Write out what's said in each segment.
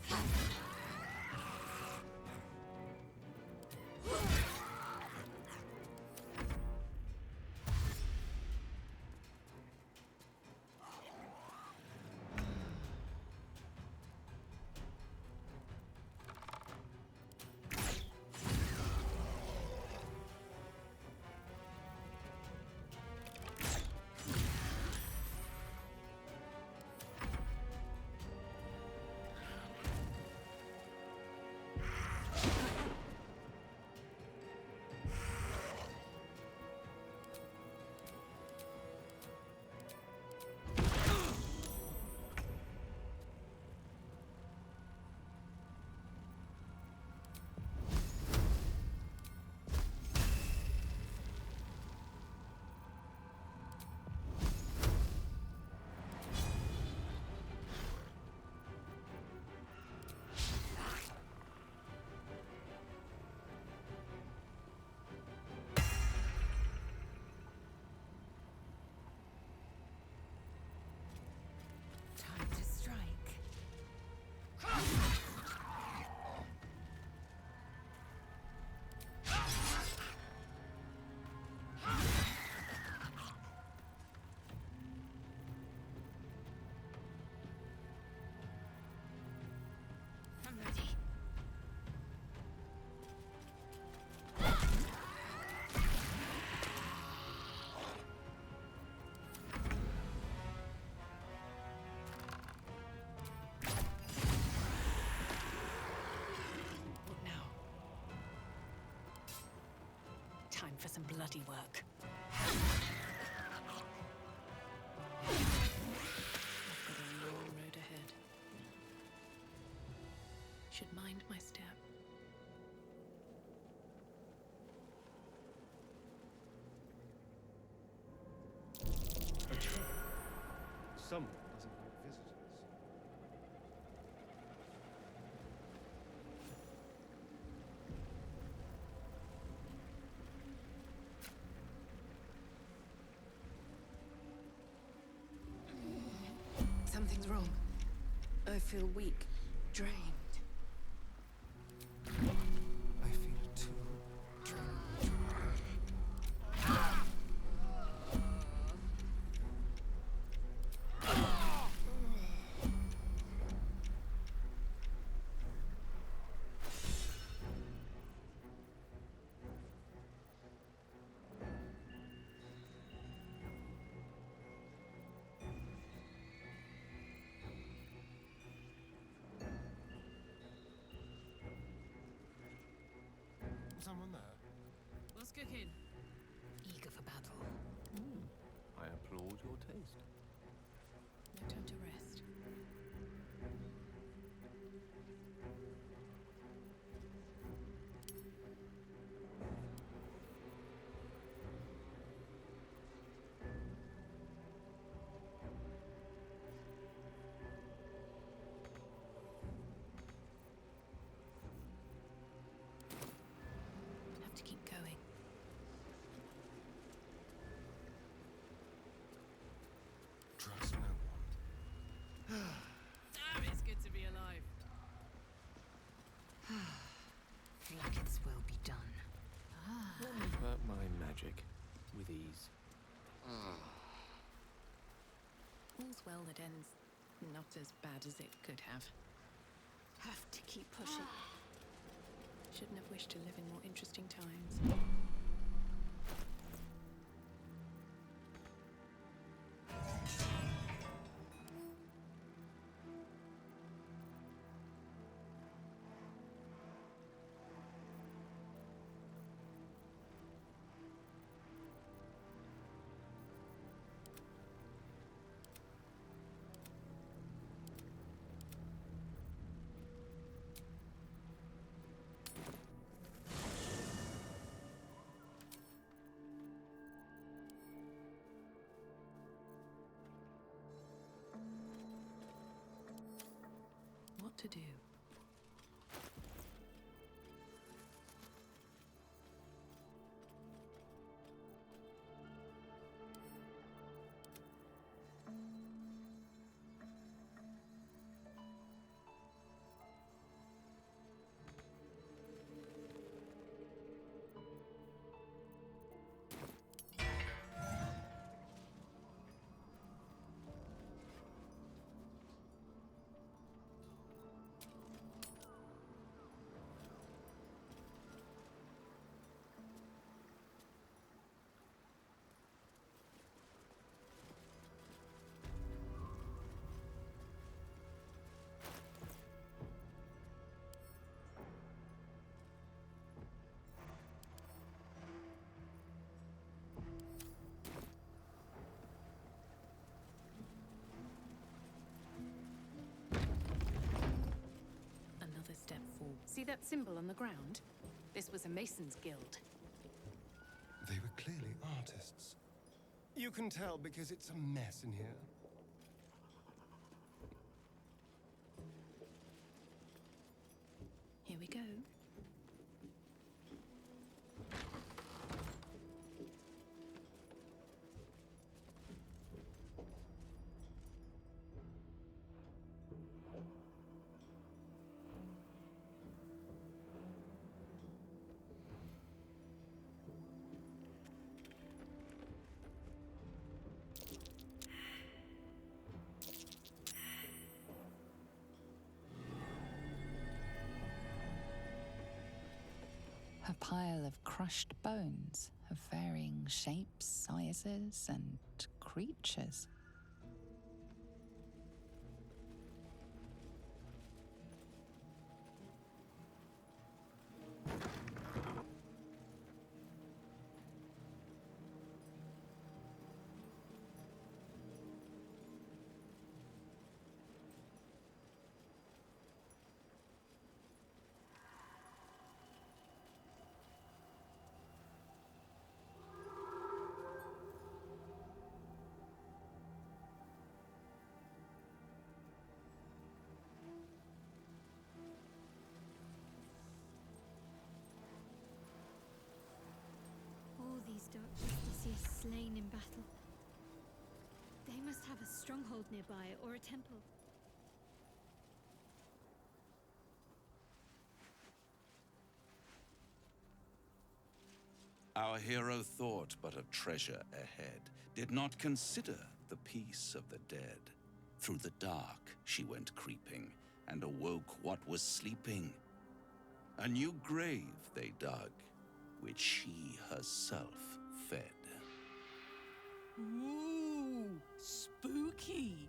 careful. Time to strike. I'm ready. What now? Time for some bloody work. I've got a long road ahead. Should mind my step. A trap. Someone doesn't like visitors. Something's wrong. I feel weak, drained. I feel it too. Someone there? What's cooking? Eager for battle. I applaud your taste. No time to rest. Have to keep going. Trust no one. Damn, it's good to be alive. Like its will be done. But my magic, with ease. All's well that ends not as bad as it could have. Have to keep pushing. Shouldn't have wished to live in more interesting times. What to do? that symbol on the ground? This was a Mason's guild. They were clearly artists. You can tell because it's a mess in here. Here we go. A pile of crushed bones of varying shapes, sizes, and creatures. All these dark justiciars slain in battle. They must have a stronghold nearby or a temple. Our hero thought but of treasure ahead, did not consider the peace of the dead. Through the dark she went creeping, and awoke what was sleeping. A new grave they dug, which she herself fed. Ooh, spooky.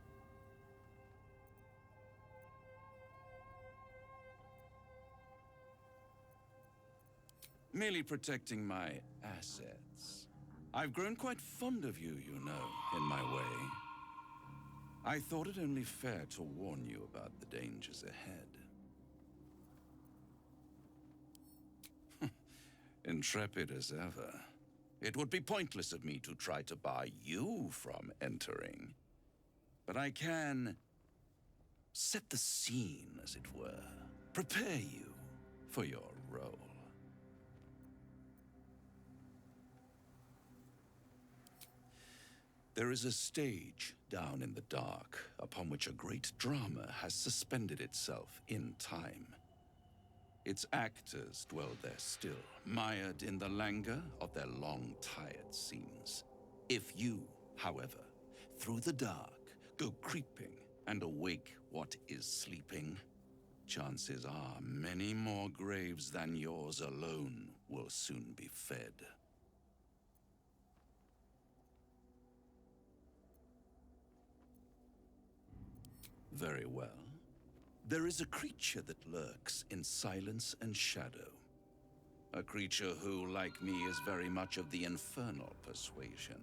Merely protecting my assets. I've grown quite fond of you, you know, in my way. I thought it only fair to warn you about the dangers ahead. Intrepid as ever. It would be pointless of me to try to bar you from entering. But I can set the scene, as it were. Prepare you for your role. There is a stage down in the dark upon which a great drama has suspended itself in time. Its actors dwell there still, mired in the languor of their long-tired scenes. If you, however, through the dark, go creeping and awake what is sleeping, chances are many more graves than yours alone will soon be fed. Very well. There is a creature that lurks in silence and shadow. A creature who, like me, is very much of the infernal persuasion.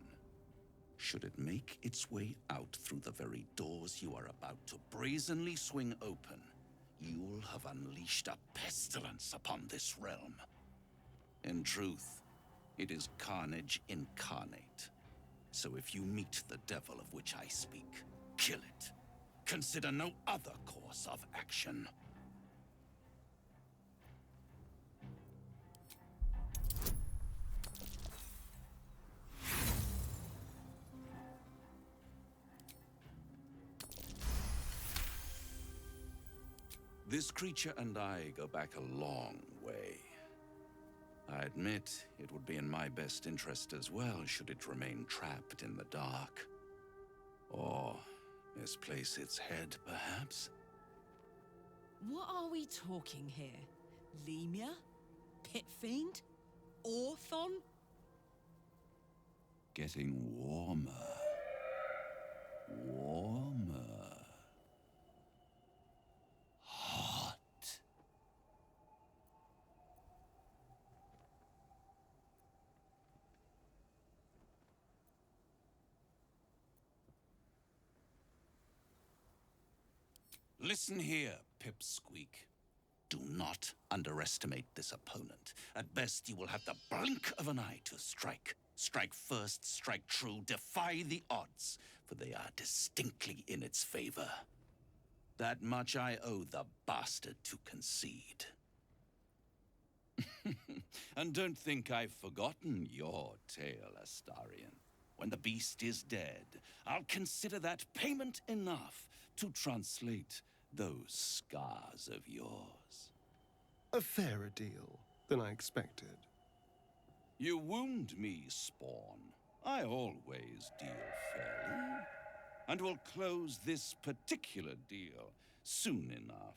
Should it make its way out through the very doors you are about to brazenly swing open, you'll have unleashed a pestilence upon this realm. In truth, it is carnage incarnate. So if you meet the devil of which I speak, kill it. Consider no other course of action. This creature and I go back a long way. I admit it would be in my best interest as well should it remain trapped in the dark. Or misplace its head, perhaps? What are we talking here? Lemur? Pit fiend? Orthon? Getting warmer. Warmer. Hot. Listen here, Pipsqueak. Do not underestimate this opponent. At best, you will have the blink of an eye to strike. Strike first, strike true, defy the odds, for they are distinctly in its favor. That much I owe the bastard to concede. And don't think I've forgotten your tale, Astarion. When the beast is dead, I'll consider that payment enough to translate those scars of yours. A fairer deal than I expected. You wound me, Spawn. I always deal fairly. And will close this particular deal soon enough.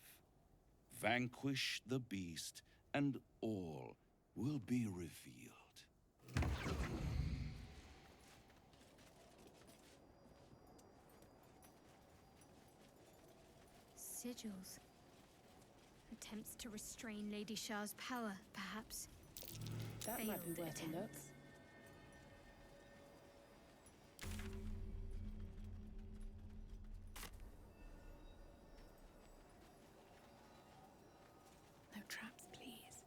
Vanquish the beast, and all will be revealed. Sigils. Attempts to restrain Lady Shah's power, perhaps. That might be Failed worth a look. attempts. No traps, please.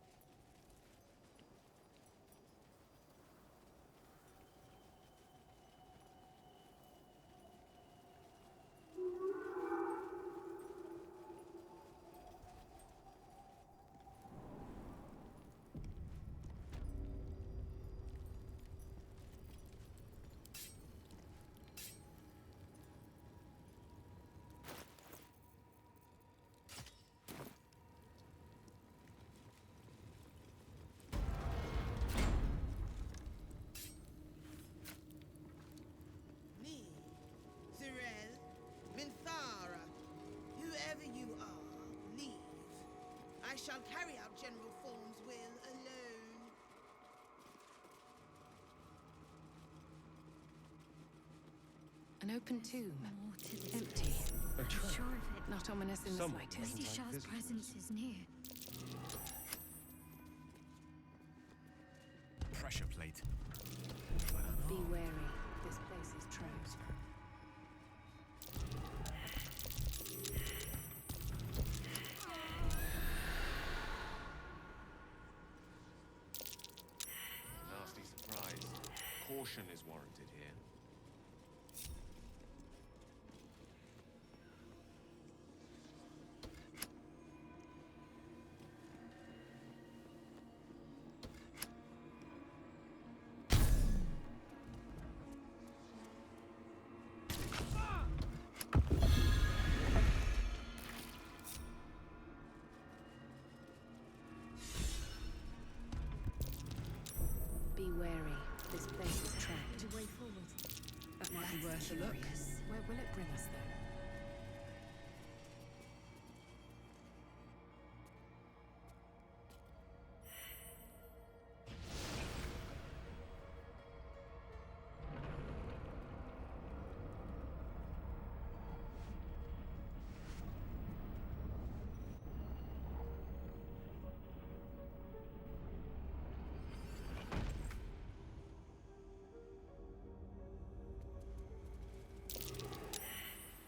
Me, Cyril, Minthara, whoever you are, leave. I shall carry out General Thorn's will alone. An open tomb. More to this Empty. place. A I'm trap. sure of it. Not ominous in the Someone slightest. Lady like Shah's visitors. presence is near. Pressure plate. Be wary. This place is trapped. Nasty surprise. Caution is warranted here. Be wary. This place is trapped. The way forward. That might be That's worth a look. curious. Where will it bring us, though?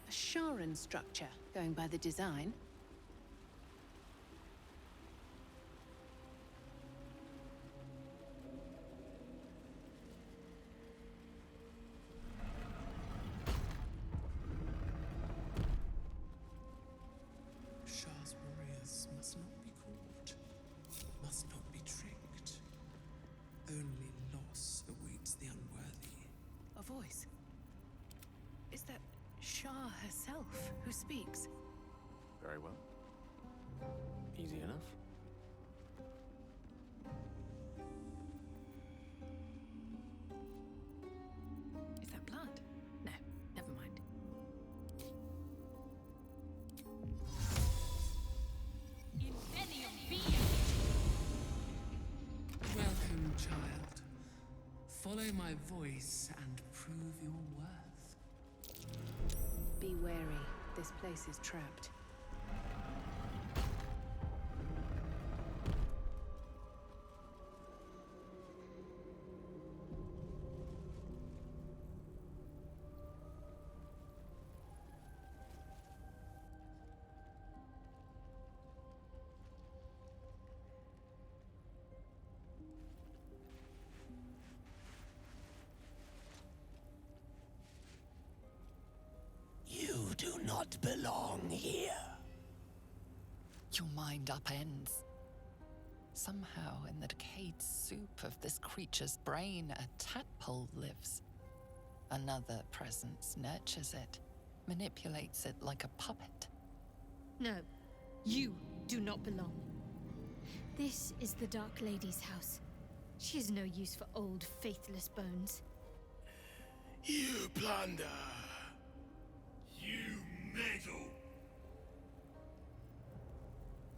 A Sharan structure, going by the design. Shah's warriors must not be caught, must not be tricked. Only loss awaits the unworthy. A voice. Is that Shah herself who speaks? Very well. Easy enough. Is that blood? No, never mind. Welcome, child. Follow my voice and prove your worth. Be wary. This place is trapped. not belong here. Your mind upends. Somehow, in the decayed soup of this creature's brain, a tadpole lives. Another presence nurtures it, manipulates it like a puppet. No, you do not belong. This is the Dark Lady's house. She is no use for old, faithless bones. You plunder. You meddle.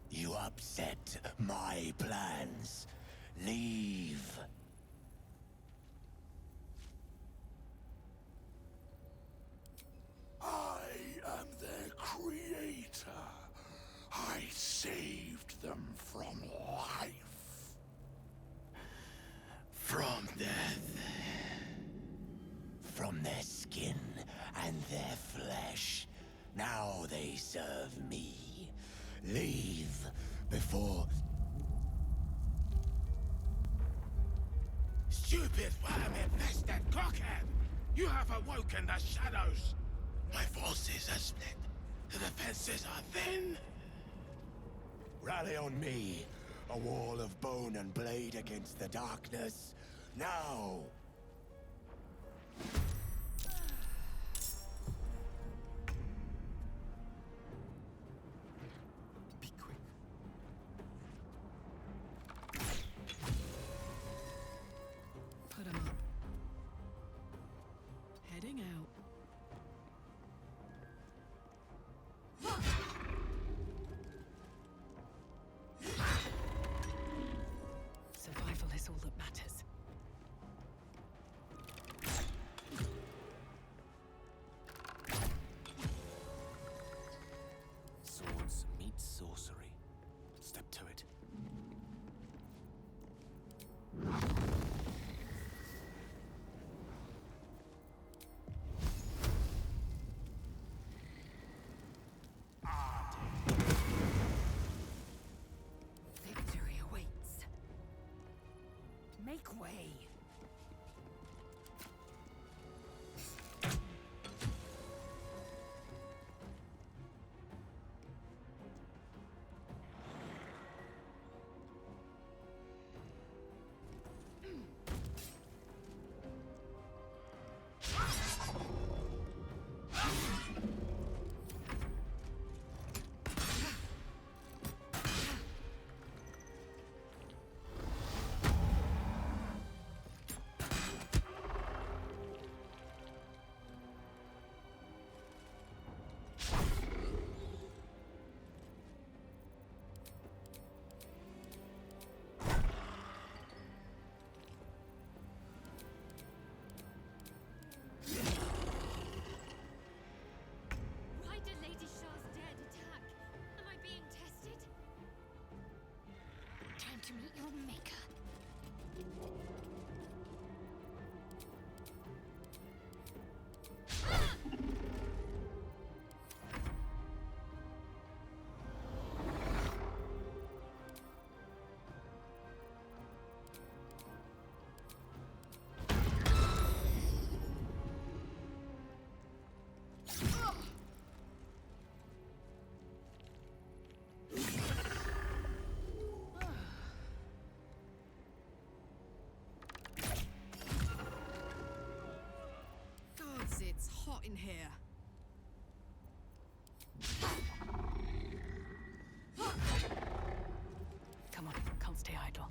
You upset my plans. Leave. I am their creator. I saved them from life. From death. From their skin and their flesh. Now they serve me. Leave before... Stupid worm-infested cockhead! You have awoken the shadows! My forces are split. The defenses are thin. Rally on me. A wall of bone and blade against the darkness. Now! Be quick. Put 'em up. Heading out. Survival is all that matters. Swords meet sorcery. Step to it. Victory awaits. Make way. Why did Lady Shah's dead attack? Am I being tested? Time to meet your maker. Gods, it's hot in here. Come on, can't stay idle.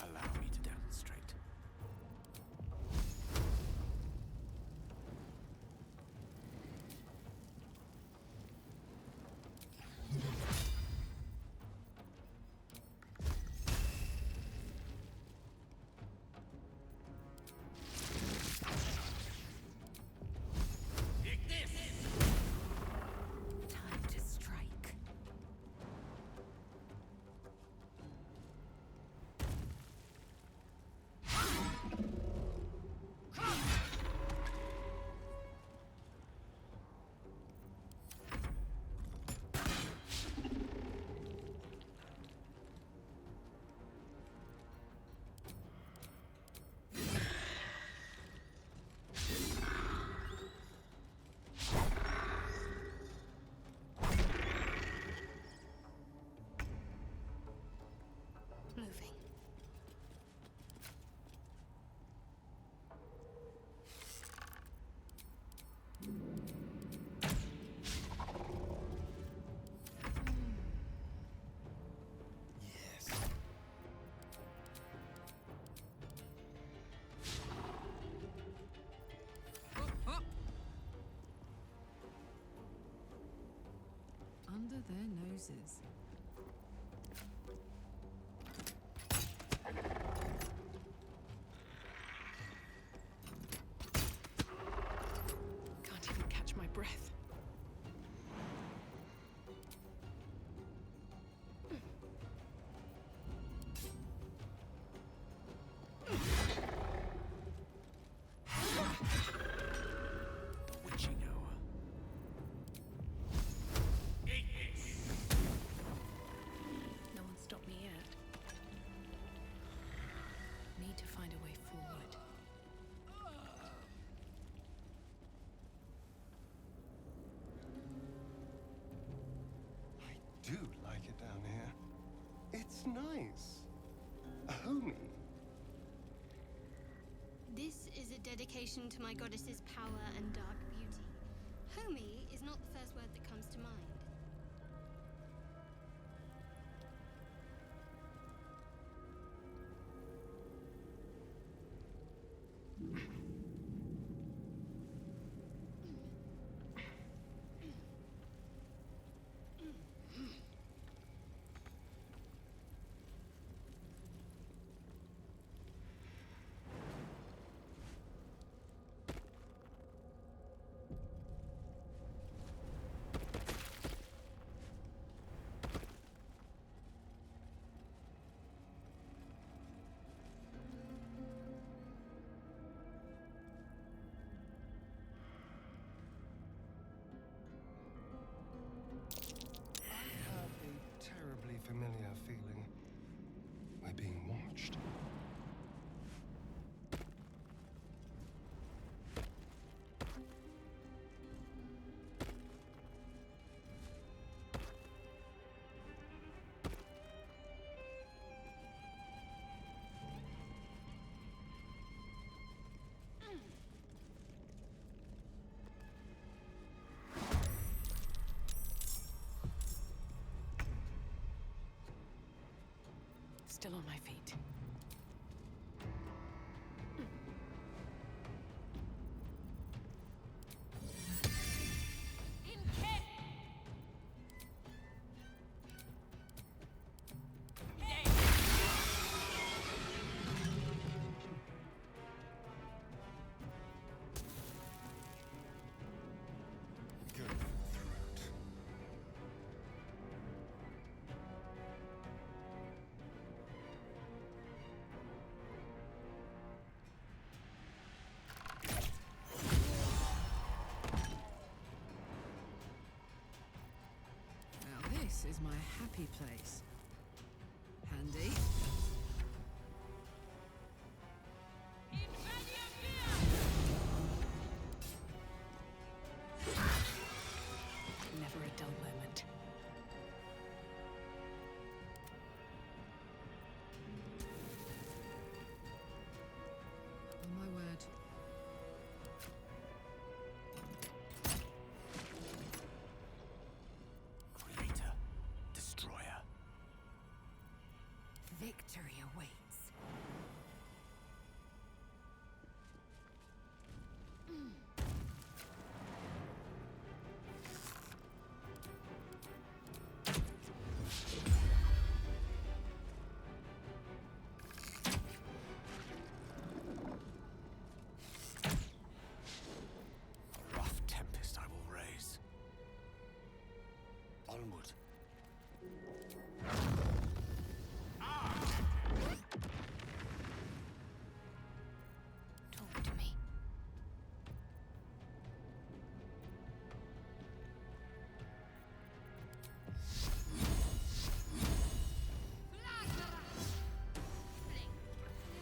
Allow me to demonstrate. Under their noses. Can't even catch my breath. The witching hour. No one stopped me yet. Need to find a way forward. I do like it down here. It's nice. Homey. This is a dedication to my goddess's power and dark beauty. Homey is not the first word that comes to mind. I have a terribly familiar feeling. We're being watched. Still on my feet. Go for the throat. Now this is my happy place. Handy. Never a dull moment. On my word. Creator, destroyer. Victory awaits. A rough tempest I will raise. Onward. Talk to me.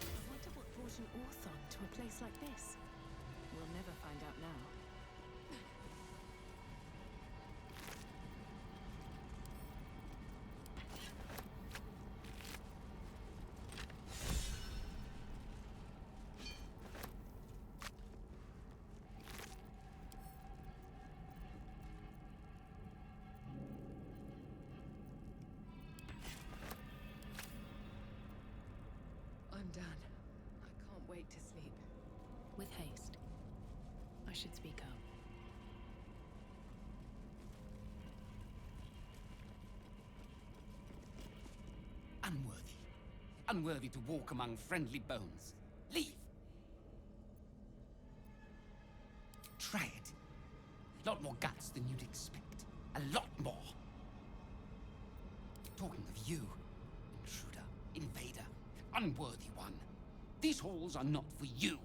I wonder what brought an Orthon to a place like this. We'll never find out now. I'm done. I can't wait to sleep. With haste. I should speak up. unworthy to walk among friendly bones. Leave! Try it. Lot more guts than you'd expect. A lot more. Talking of you, intruder, invader, unworthy one. These halls are not for you.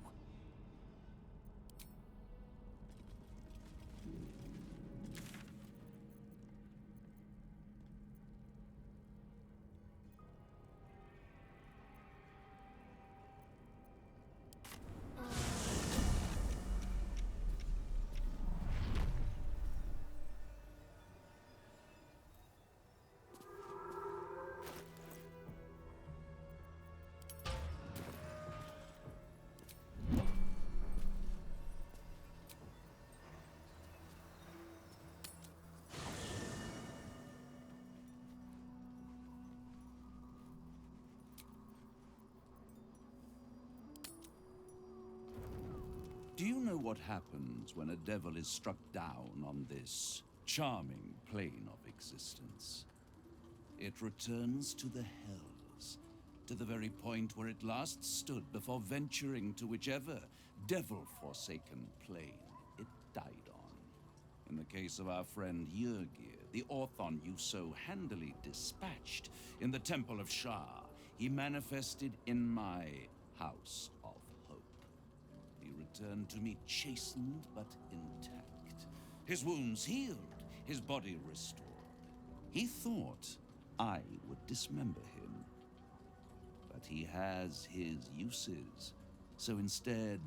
Do you know what happens when a devil is struck down on this charming plane of existence? It returns to the hells, to the very point where it last stood before venturing to whichever devil-forsaken plane it died on. In the case of our friend Yrgir, the Orthon you so handily dispatched in the Temple of Shah, he manifested in my House of Hope. He returned to me chastened but intact, his wounds healed, his body restored. He thought I would dismember him, but he has his uses, so instead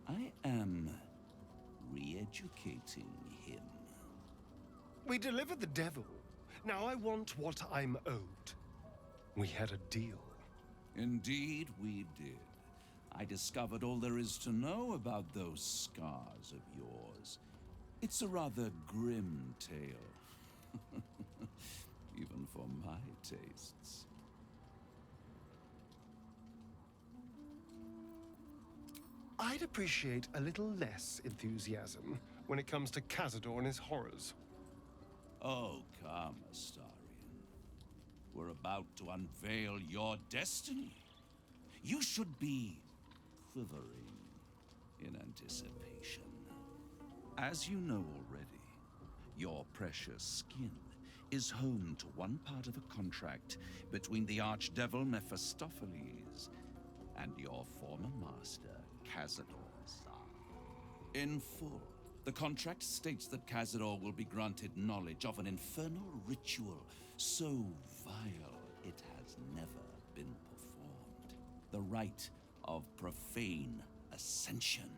I am re-educating him. We delivered the devil. Now I want what I'm owed. We had a deal. Indeed we did. I discovered all there is to know about those scars of yours. It's a rather grim tale. Even for my tastes. I'd appreciate a little less enthusiasm when it comes to Cazador and his horrors. Oh, come, Astarion. We're about to unveil your destiny. You should be quivering in anticipation. As you know already, your precious skin is home to one part of a contract between the archdevil Mephistopheles and your former master, Cazador Zar. In full, the contract states that Cazador will be granted knowledge of an infernal ritual so vile it has never been performed. The rite of profane ascension.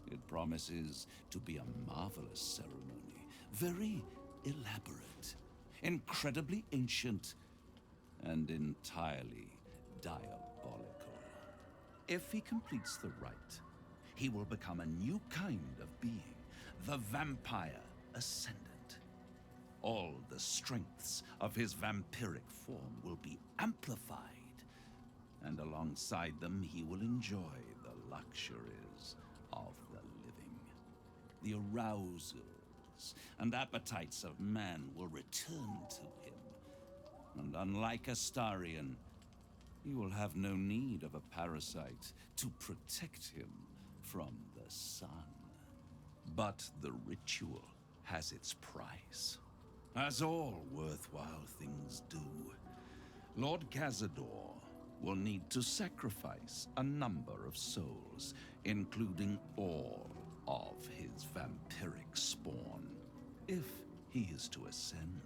It promises to be a marvelous ceremony, very elaborate, incredibly ancient, and entirely diabolical. If he completes the rite, he will become a new kind of being, the Vampire Ascendant. All the strengths of his vampiric form will be amplified, and alongside them he will enjoy the luxuries of the living. The arousals and appetites of man will return to him, and unlike Astarion, he will have no need of a parasite to protect him from the sun. But the ritual has its price, as all worthwhile things do. Lord Cazador will need to sacrifice a number of souls, including all of his vampiric spawn, if he is to ascend.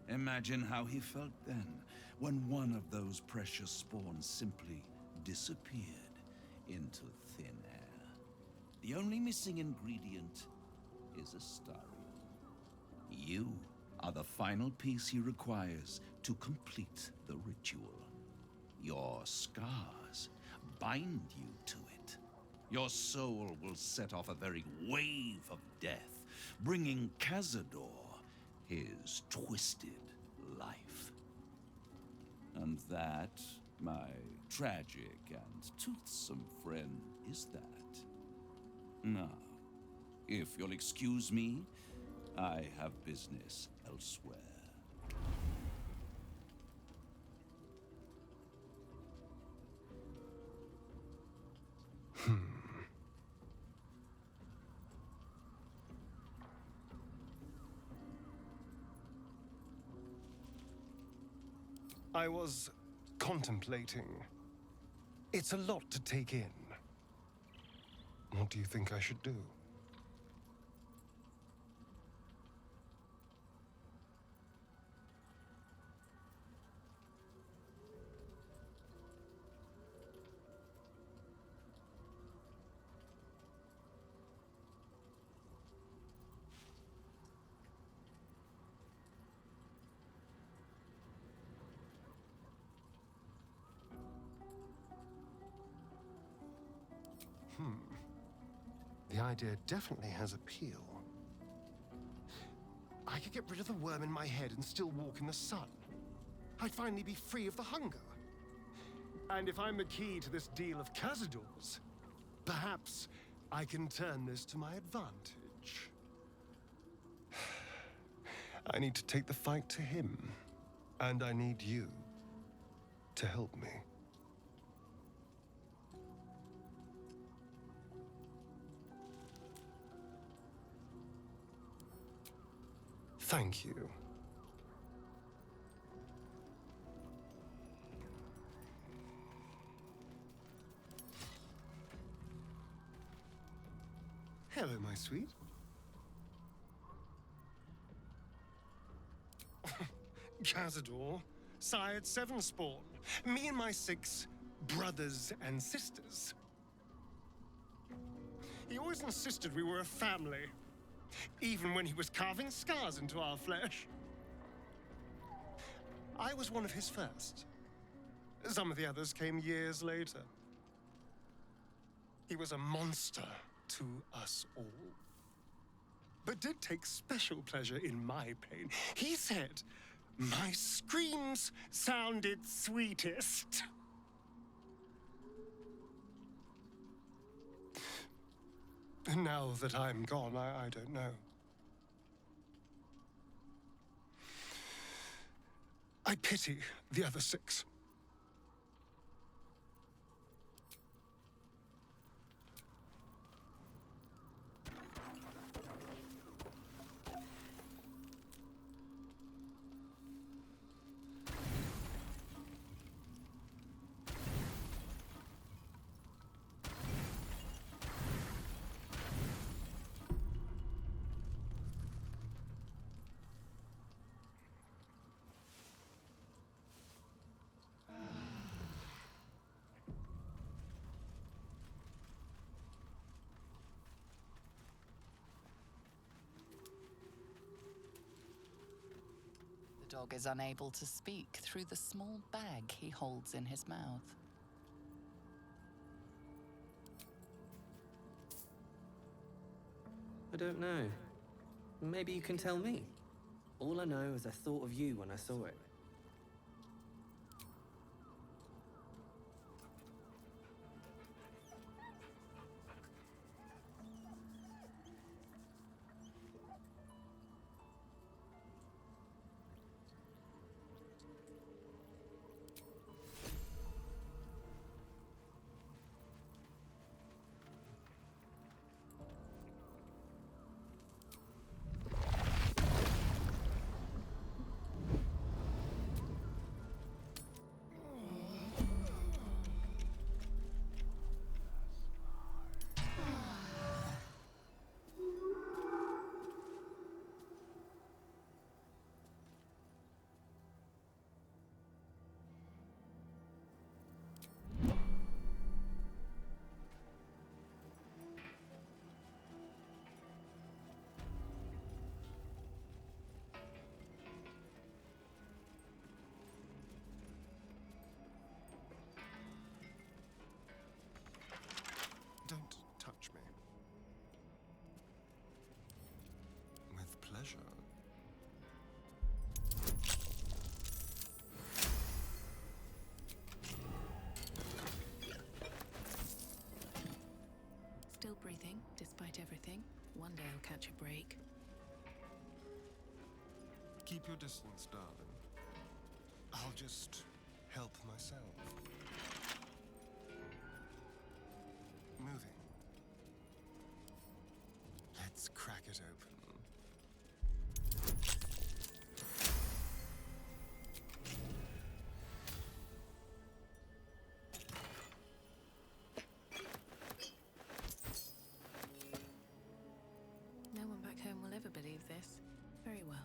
Imagine how he felt then, when one of those precious spawns simply disappeared into thin air. The only missing ingredient is Astarion. You are the final piece he requires to complete the ritual. Your scars bind you to it. Your soul will set off a very wave of death, bringing Cazador his twisted life. And that, my tragic and toothsome friend, is that. Now, if you'll excuse me, I have business elsewhere. I was contemplating. It's a lot to take in. What do you think I should do? The idea definitely has appeal. I could get rid of the worm in my head and still walk in the sun. I'd finally be free of the hunger. And if I'm the key to this deal of Cazador's, perhaps I can turn this to my advantage. I need to take the fight to him, and I need you to help me. Thank you. Hello, my sweet. Cazador, sired 7 spawn. Me and my 6 brothers and sisters. He always insisted we were a family, even when he was carving scars into our flesh. I was one of his first. Some of the others came years later. He was a monster to us all, but did take special pleasure in my pain. He said my screams sounded sweetest. And now that I'm gone, I don't know. I pity the other 6. The dog is unable to speak through the small bag he holds in his mouth. I don't know. Maybe you can tell me. All I know is I thought of you when I saw it. Don't touch me. With pleasure. Still breathing, despite everything. One day I'll catch a break. Keep your distance, darling. I'll just help myself. moving. Let's crack it open. No one back home will ever believe this. Very well.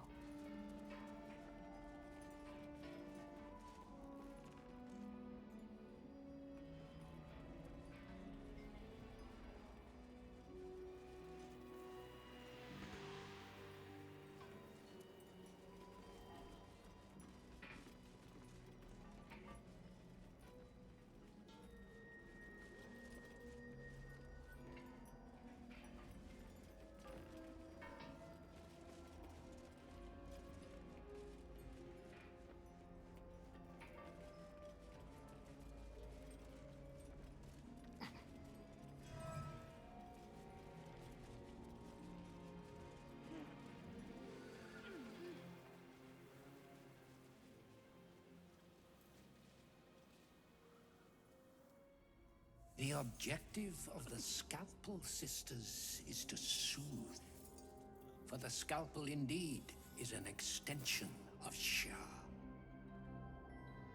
The objective of the Scalpel Sisters is to soothe. For the scalpel indeed is an extension of Shah.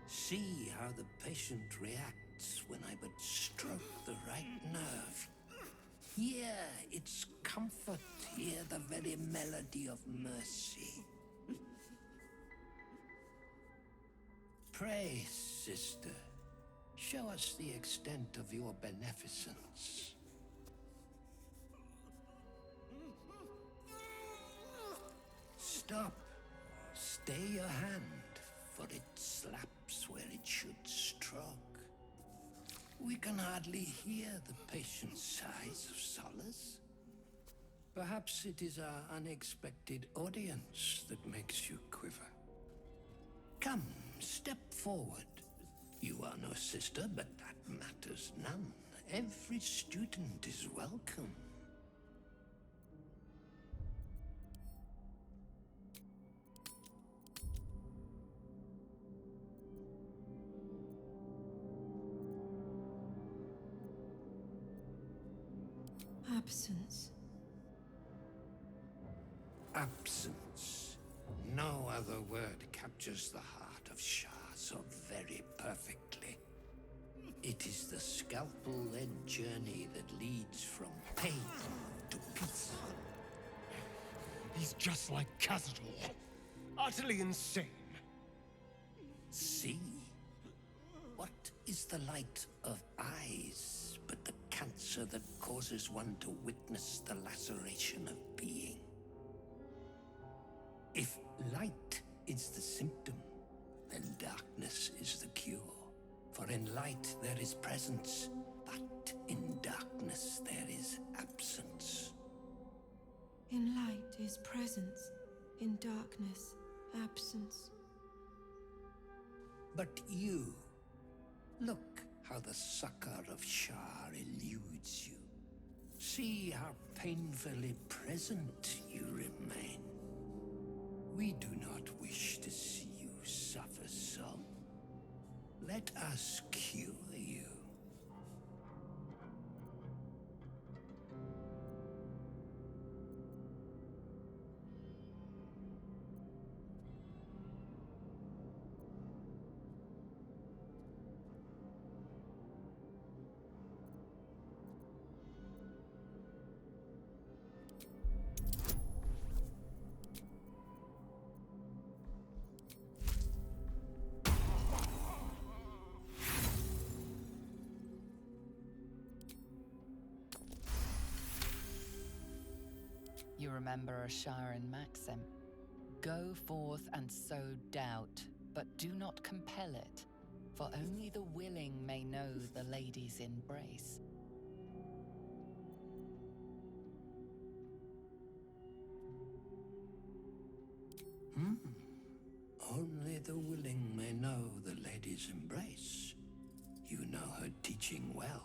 See how the patient reacts when I but stroke the right nerve. Hear its comfort, hear the very melody of mercy. Pray, sister, show us the extent of your beneficence. Stop. Stay your hand, for it slaps where it should stroke. We can hardly hear the patient's sighs of solace. Perhaps it is our unexpected audience that makes you quiver. Come, step forward. You are no sister, but that matters none. Every student is welcome. Absence. Absence. No other word captures the heart of Shah so very perfectly. It is the scalpel-led journey that leads from pain to peace. He's just like Khazad-dûr. Utterly insane. See? What is the light of eyes but the cancer that causes one to witness the laceration of being? If light is the symptom, then darkness is the cure. For in light there is presence, but in darkness there is absence. In light is presence, in darkness, absence. But you, look how the succor of Shah eludes you. See how painfully present you remain. We do not wish to see you suffer so. Let us cure you. You remember a Sharon maxim. Go forth and sow doubt, but do not compel it, for only the willing may know the lady's embrace. Only the willing may know the lady's embrace. You know her teaching well.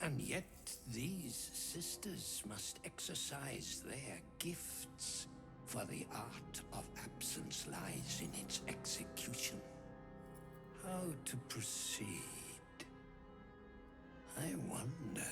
And yet these sisters must exercise their gifts, for the art of absence lies in its execution. How to proceed? I wonder.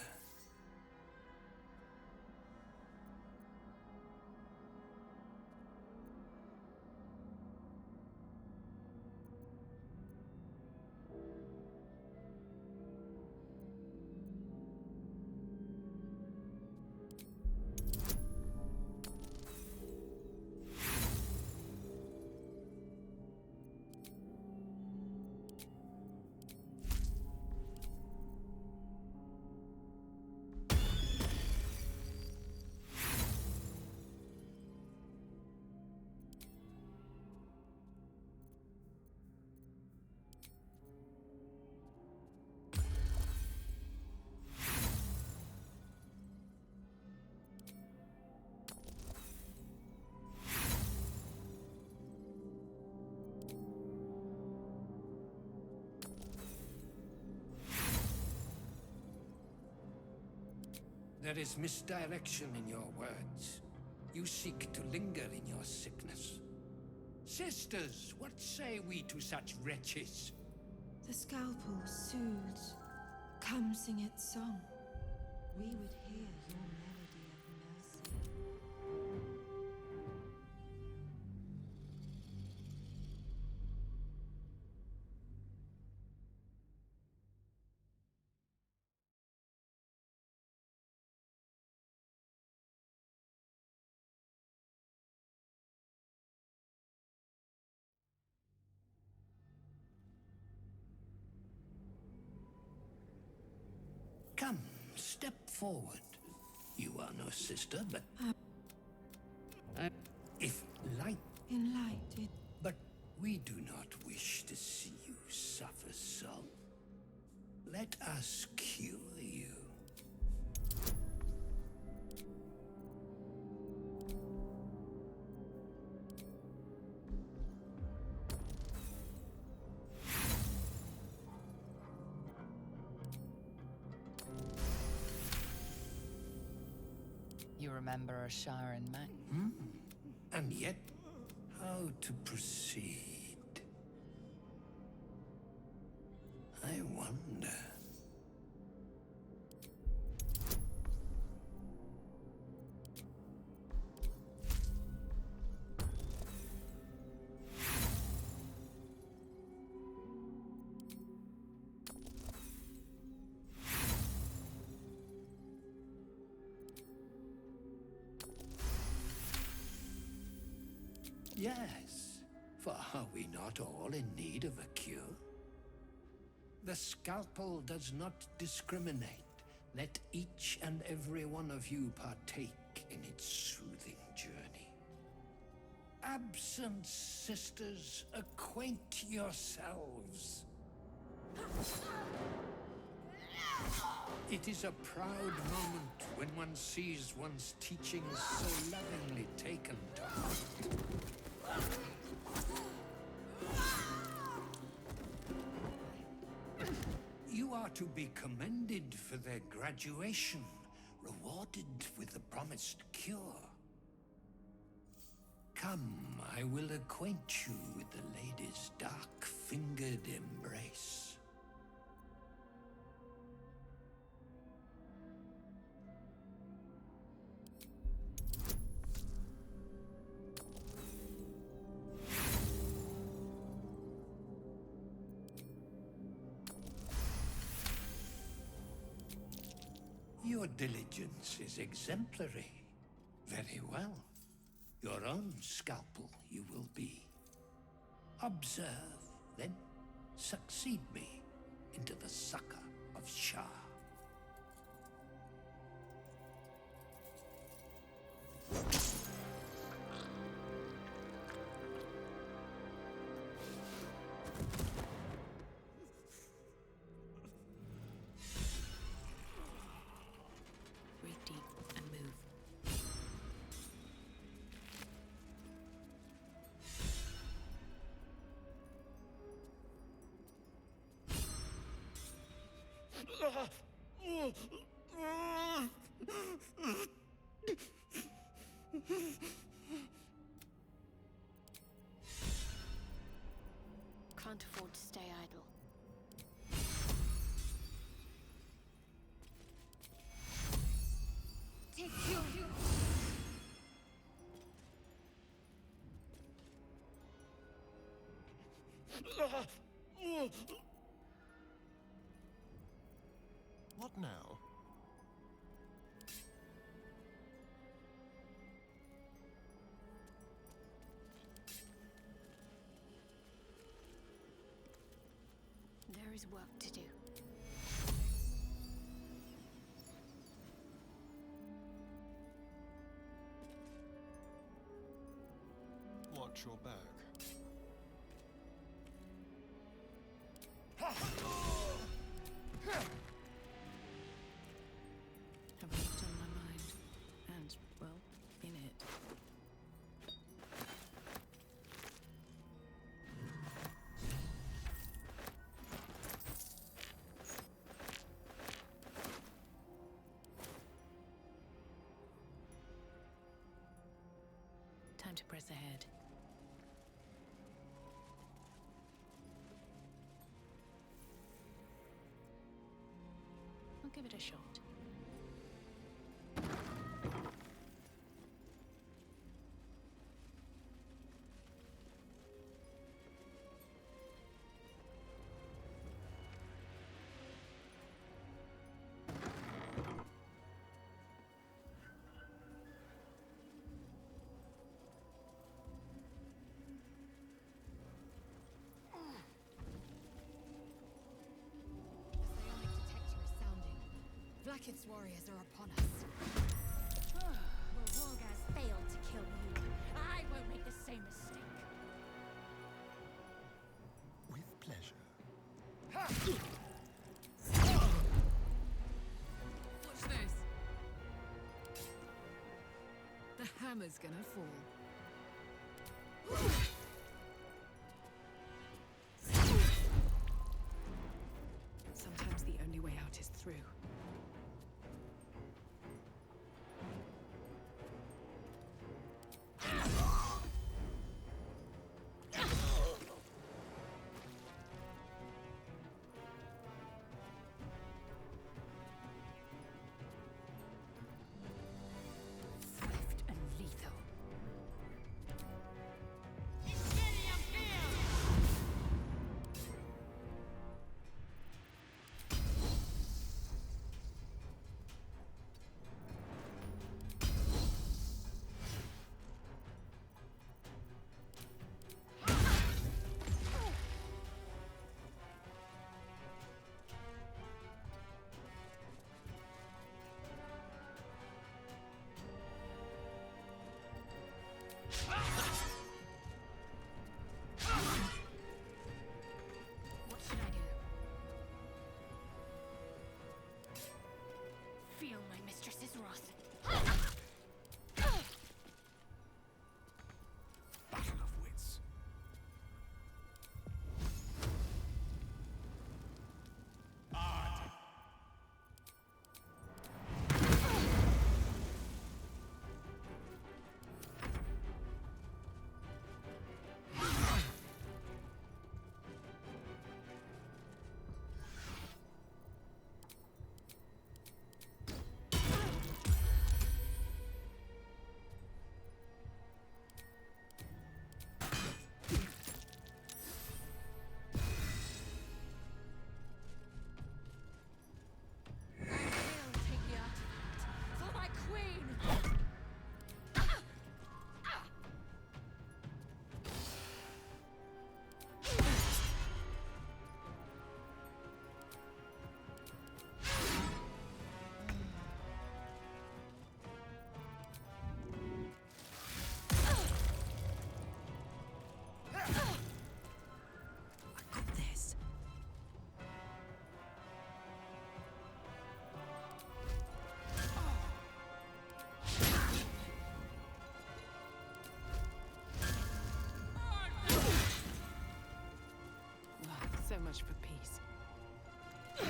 There is misdirection in your words. You seek to linger in your sickness. Sisters, what say we to such wretches? The scalpel soothes. Come sing its song. We would hear your melody of mercy. Come, step forward. You are no sister, but... if light... In light, it... But we do not wish to see you suffer so. Let us cure you. You remember a Sharon Mac? And yet, how to proceed? I wonder. Yes, for are we not all in need of a cure? The scalpel does not discriminate. Let each and every one of you partake in its soothing journey. Absent sisters, acquaint yourselves. It is a proud moment when one sees one's teachings so lovingly taken to heart. You are to be commended for their graduation, rewarded with the promised cure. Come, I will acquaint you with the lady's dark-fingered embrace. Your diligence is exemplary. Very well. Your own scalpel you will be. Observe, then succeed me into the succor of Shah. Breathe deep and move. Can't afford to stay idle. Take you! What now? There is work to do. Watch your back. Have a lot on my mind. And, well, in it. Time to press ahead. I'll give it a shot. Blacket's warriors are upon us. Well, Wargaz failed to kill you. I won't make the same mistake. With pleasure. Watch this. The hammer's gonna fall. Sometimes the only way out is through. Swift and lethal. What should I do? Feel my mistress's wrath. Battle of wits. Take the artifact for my queen. I got this. So much for peace. I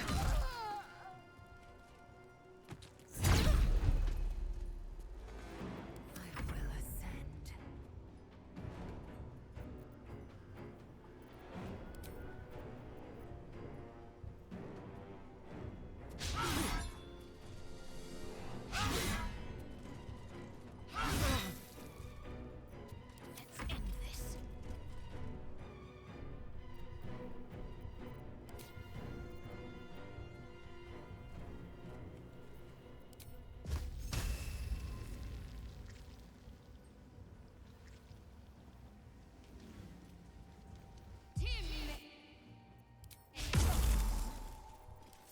will ascend. Let's end this.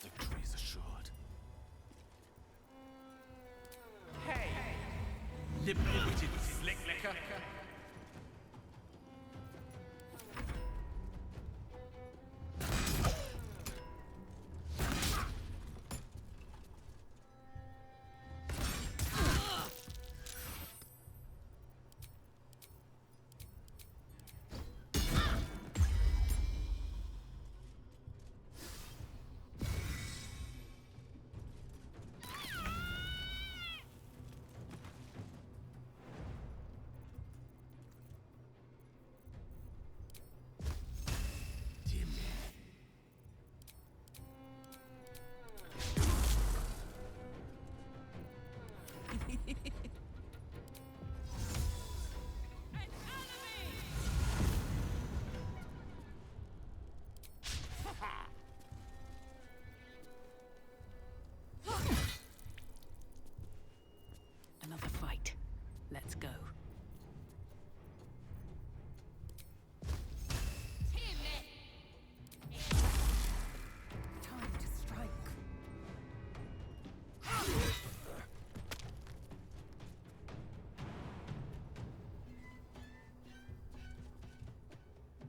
Victory is assured. Hey! Lip-witted slick-licker.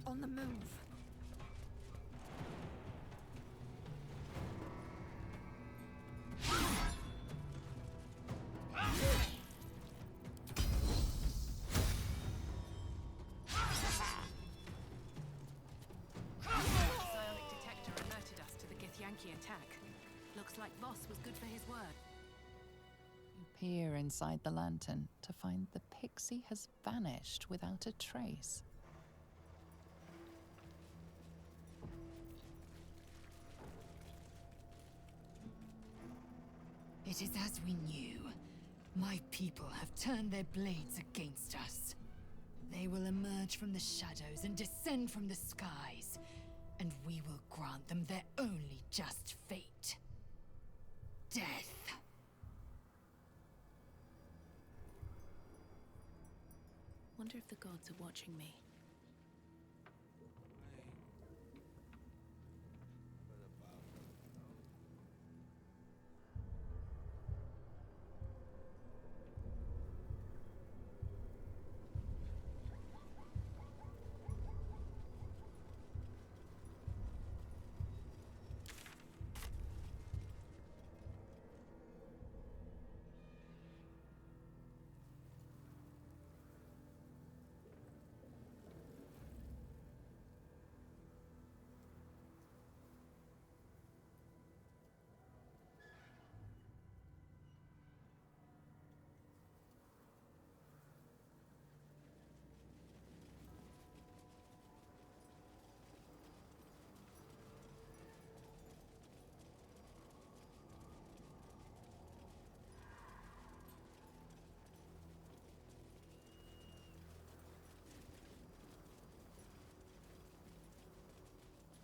On the move. Psionic detector alerted us to the Githyanki attack. Looks like Voss was good for his word. You peer inside the lantern to find the pixie has vanished without a trace. It is as we knew. My people have turned their blades against us. They will emerge from the shadows and descend from the skies, and we will grant them their only just fate. Death. Wonder if the gods are watching me.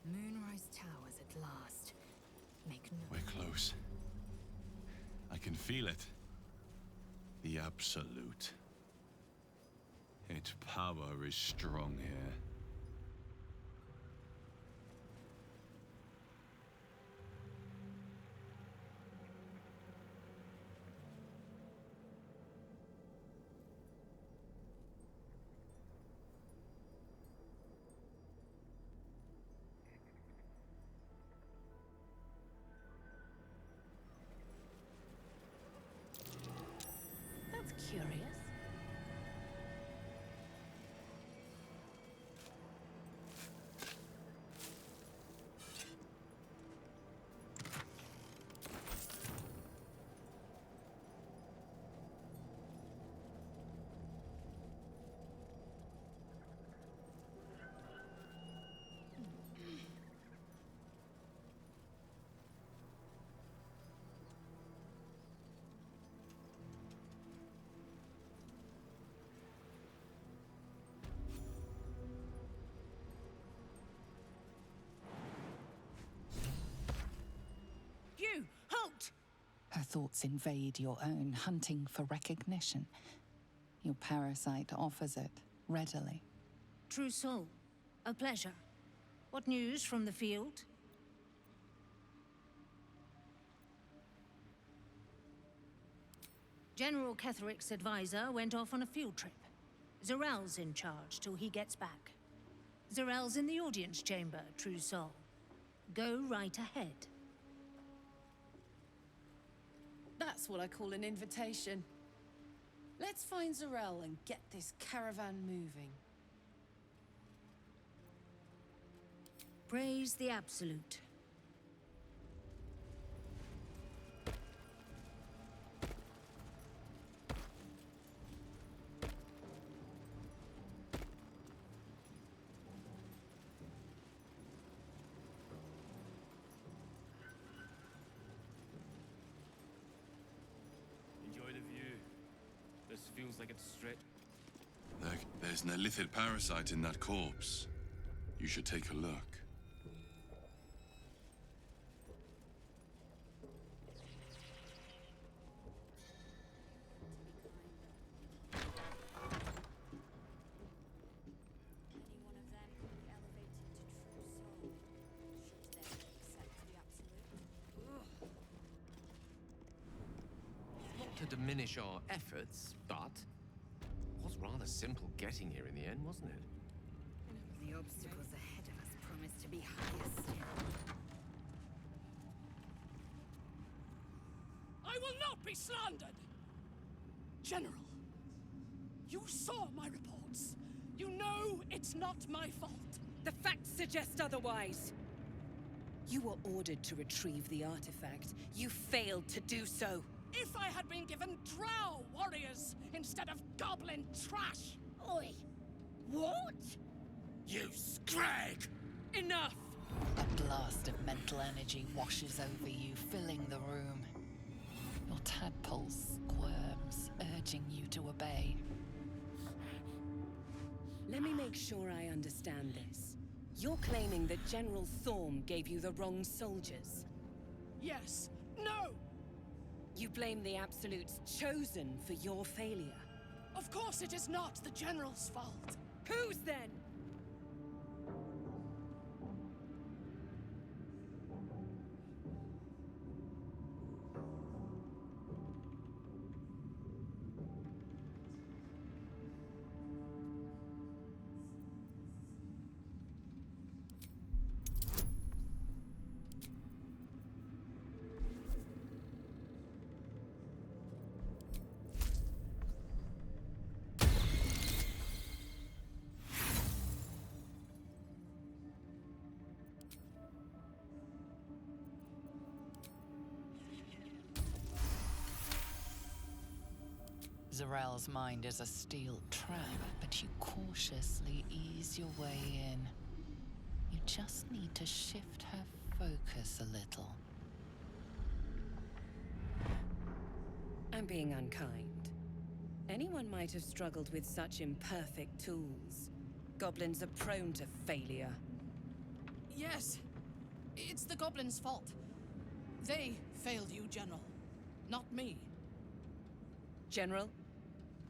Moonrise Towers at last. Make no... We're close. I can feel it. The Absolute. Its power is strong here. That's curious. You! Halt! Her thoughts invade your own, hunting for recognition. Your parasite offers it readily. True soul. A pleasure. What news from the field? General Ketheric's advisor went off on a field trip. Zarel's in charge till he gets back. Zarel's in the audience chamber, true soul. Go right ahead. That's what I call an invitation. Let's find Zarel and get this caravan moving. Praise the Absolute. Enjoy the view. This feels like it's straight. There's an illithid parasite in that corpse. You should take a look. Not to diminish our efforts, but it was rather simple getting here in the end, wasn't it? The The obstacles ahead of us promise to be higher still. I will not be slandered! General, you saw my reports. You know it's not my fault. The facts suggest otherwise. You were ordered to retrieve the artifact. You failed to do so. If I had been given drow warriors instead of goblin trash! Oi! What? You scrag! Enough! A blast of mental energy washes over you, filling the room. Your tadpole squirms, urging you to obey. Let me make sure I understand this. You're claiming that General Thorm gave you the wrong soldiers? Yes. No! You blame the Absolutes chosen for your failure? Of course it is not the General's fault. Whose then? Zarel's mind is a steel trap, but you cautiously ease your way in. You just need to shift her focus a little. I'm being unkind. Anyone might have struggled with such imperfect tools. Goblins are prone to failure. Yes. It's the goblins' fault. They failed you, General. Not me. General?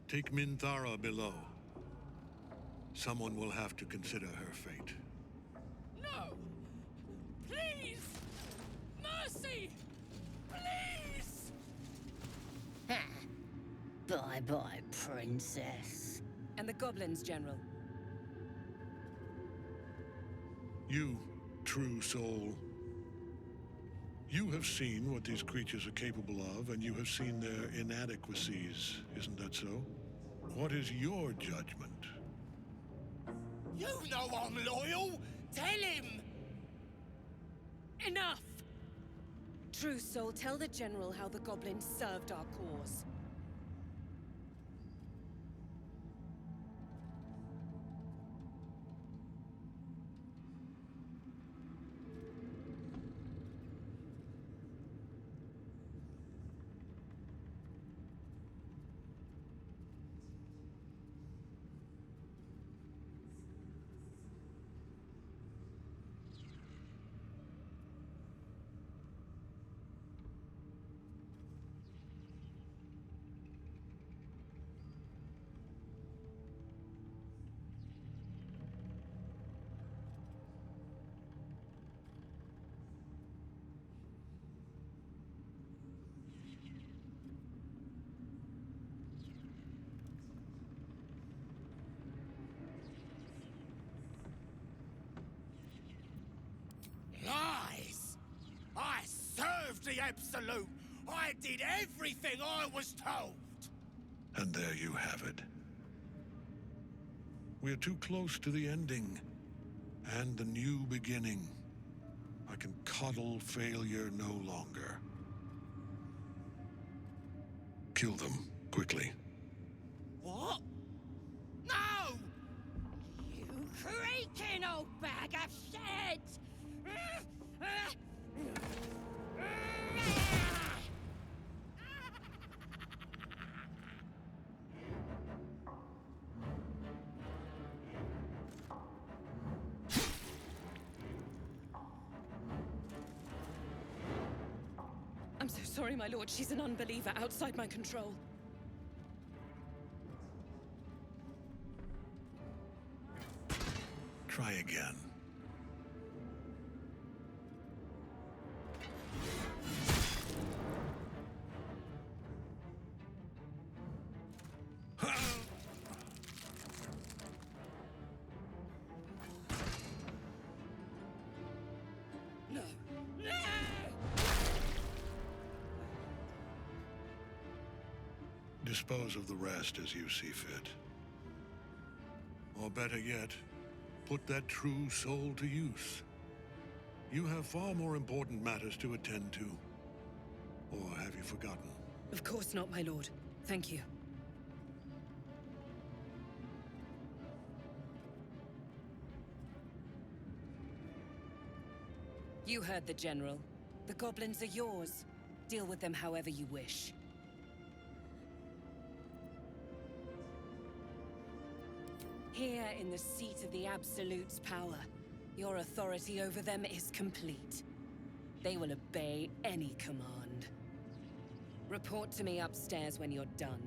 Take Minthara below. Someone will have to consider her fate. No! Please! Mercy! Please! Bye-bye, princess. And the goblins, General? You, true soul. You have seen what these creatures are capable of, and you have seen their inadequacies, isn't that so? What is your judgment? You know I'm loyal! Tell him! Enough! True soul, tell the General how the goblins served our cause. Lies! I served the Absolute! I did everything I was told! And there you have it. We're too close to the ending. And the new beginning. I can coddle failure no longer. Kill them, quickly. What? No! You creaking old bag of shit! I'm so sorry, my lord. She's an unbeliever outside my control. Try again. Dispose of the rest as you see fit. Or better yet, put that true soul to use. You have far more important matters to attend to. Or have you forgotten? Of course not, my lord. Thank you. You heard the General. The goblins are yours. Deal with them however you wish. Here in the seat of the Absolute's power, your authority over them is complete. They will obey any command. Report to me upstairs when you're done.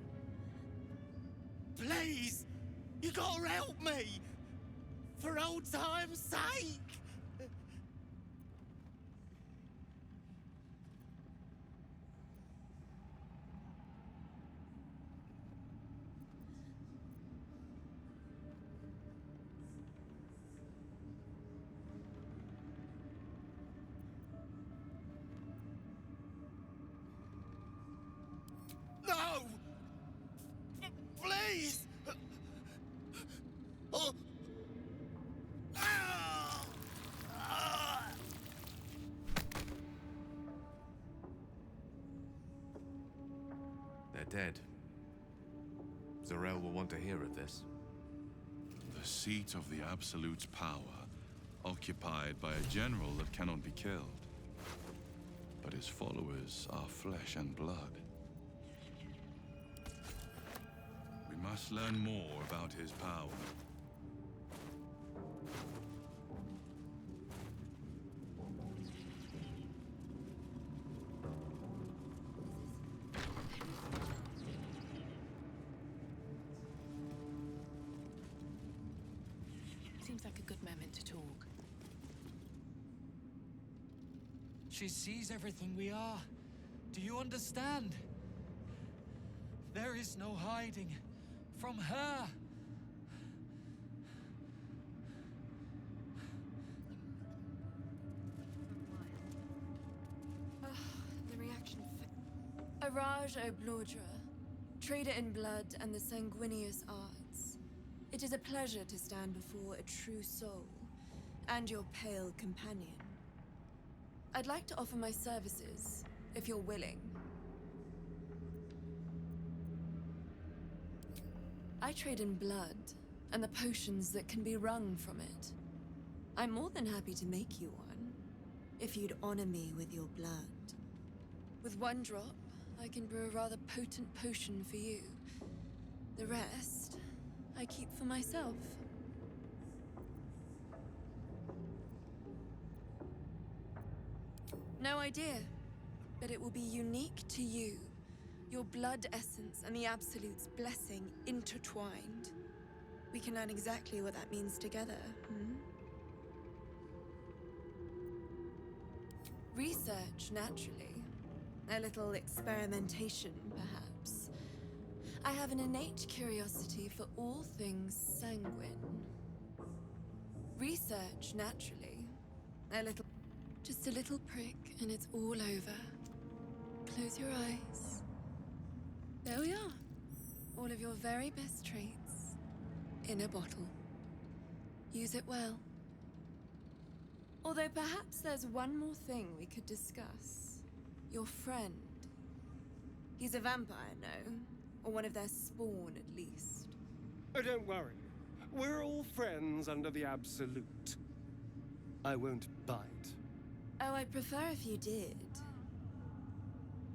Please! You gotta help me! For old time's sake! No! Please! Oh. Ah! Ah! They're dead. Zarel will want to hear of this. The seat of the Absolute's power, occupied by a general that cannot be killed. But his followers are flesh and blood. We must learn more about his power. Seems like a good moment to talk. She sees everything we are. Do you understand? There is no hiding from her. The reaction. Araj Oblodra, trader in blood and the sanguineous arts. It is a pleasure to stand before a true soul and your pale companion. I'd like to offer my services, if you're willing. I trade in blood, and the potions that can be wrung from it. I'm more than happy to make you one, if you'd honor me with your blood. With one drop, I can brew a rather potent potion for you. The rest, I keep for myself. No idea, but it will be unique to you. Your blood essence and the Absolute's blessing intertwined. We can learn exactly what that means together, Research, naturally. A little experimentation, perhaps. I have an innate curiosity for all things sanguine. Research, naturally. Just a little prick, and it's all over. Close your eyes. There we are. All of your very best traits in a bottle. Use it well. Although perhaps there's one more thing we could discuss. Your friend. He's a vampire, no? Or one of their spawn, at least. Oh, don't worry. We're all friends under the Absolute. I won't bite. Oh, I'd prefer if you did.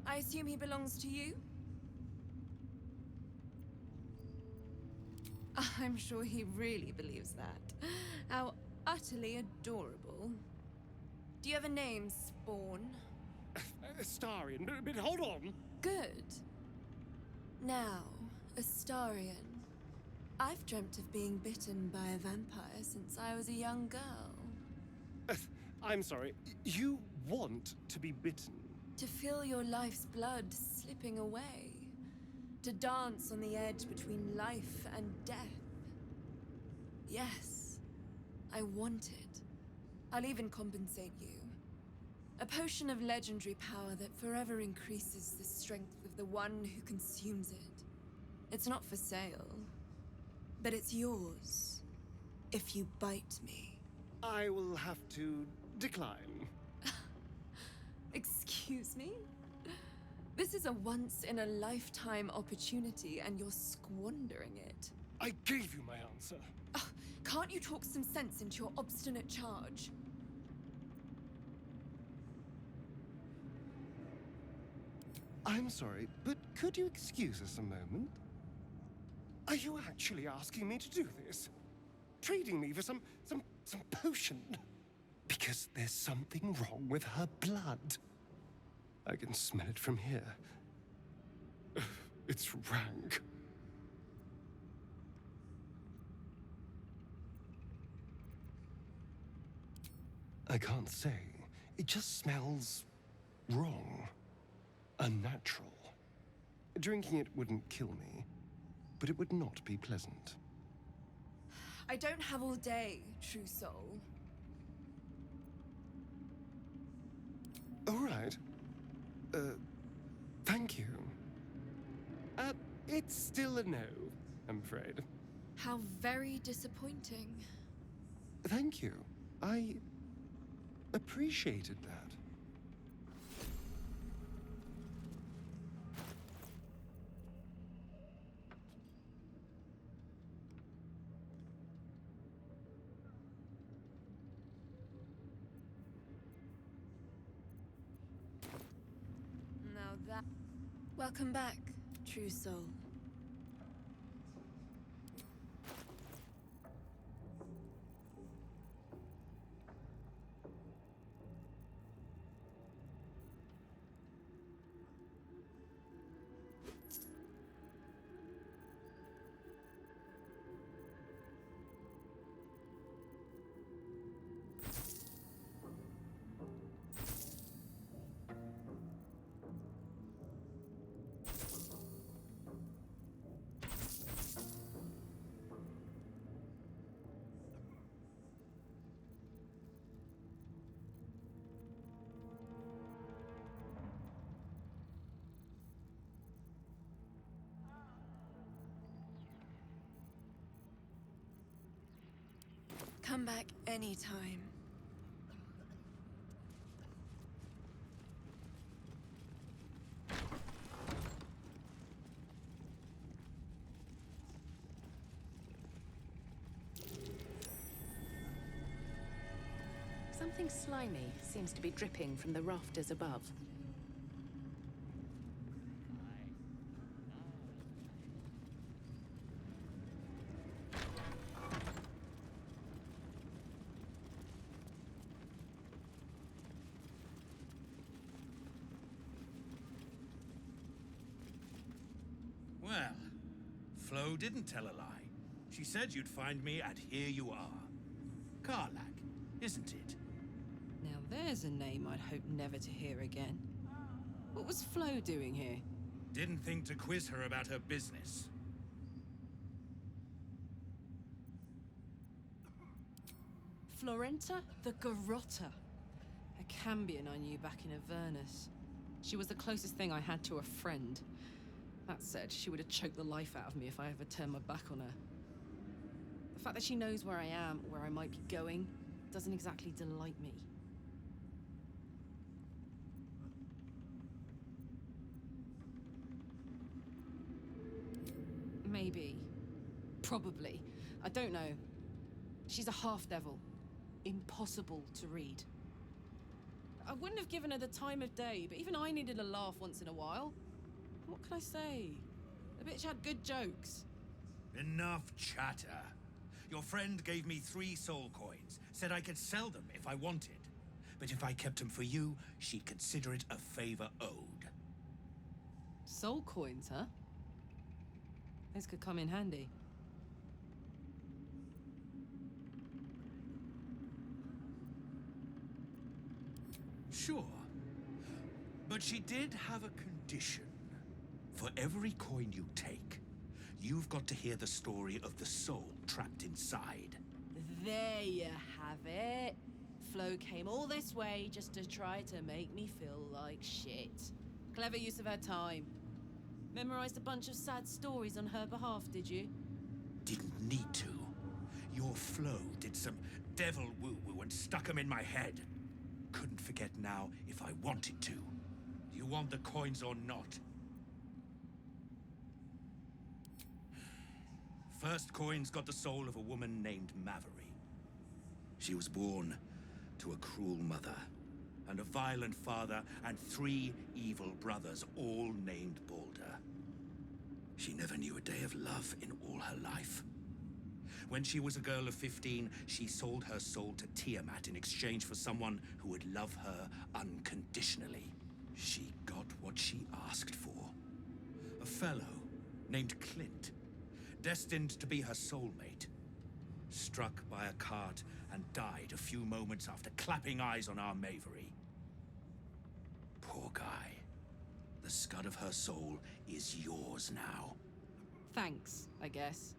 I assume he belongs to you? I'm sure he really believes that. How utterly adorable. Do you have a name, Spawn? Astarion, but hold on. Good. Now, Astarion. I've dreamt of being bitten by a vampire since I was a young girl. I'm sorry, you want to be bitten? To feel your life's blood slipping away. To dance on the edge between life and death. Yes, I want it. I'll even compensate you. A potion of legendary power that forever increases the strength of the one who consumes it. It's not for sale, but it's yours if you bite me. I will have to decline. Excuse me? This is a once-in-a-lifetime opportunity, and you're squandering it. I gave you my answer. Can't you talk some sense into your obstinate charge? I'm sorry, but could you excuse us a moment? Are you actually asking me to do this? Trading me for some potion? Because there's something wrong with her blood. I can smell it from here. It's rank. I can't say. It just smells wrong. Unnatural. Drinking it wouldn't kill me, but it would not be pleasant. I don't have all day, true soul. All right. Thank you. It's still a no, I'm afraid. How very disappointing. Thank you. I appreciated that. Now that... Welcome back, true soul. Come back anytime. Something slimy seems to be dripping from the rafters above. Well, Flo didn't tell a lie. She said you'd find me, and here you are. Karlak, isn't it? Now there's a name I'd hope never to hear again. What was Flo doing here? Didn't think to quiz her about her business. Florenta the Garrotta. A Cambion I knew back in Avernus. She was the closest thing I had to a friend. That said, she would have choked the life out of me if I ever turned my back on her. The fact that she knows where I am, where I might be going, doesn't exactly delight me. Maybe. Probably. I don't know. She's a half-devil. Impossible to read. I wouldn't have given her the time of day, but even I needed a laugh once in a while. What can I say? The bitch had good jokes. Enough chatter. Your friend gave me 3 soul coins, said I could sell them if I wanted. But if I kept them for you, she'd consider it a favor owed. Soul coins, huh? Those could come in handy. Sure. But she did have a condition. For every coin you take, you've got to hear the story of the soul trapped inside. There you have it. Flo came all this way just to try to make me feel like shit. Clever use of her time. Memorized a bunch of sad stories on her behalf, did you? Didn't need to. Your Flo did some devil woo-woo and stuck 'em in my head. Couldn't forget now if I wanted to. Do you want the coins or not? First coin's got the soul of a woman named Maveri. She was born to a cruel mother, and a violent father, and 3 evil brothers, all named Baldur. She never knew a day of love in all her life. When she was a girl of 15, she sold her soul to Tiamat in exchange for someone who would love her unconditionally. She got what she asked for. A fellow named Clint, destined to be her soulmate. Struck by a cart and died a few moments after clapping eyes on our Mavery. Poor guy. The scud of her soul is yours now. Thanks, I guess.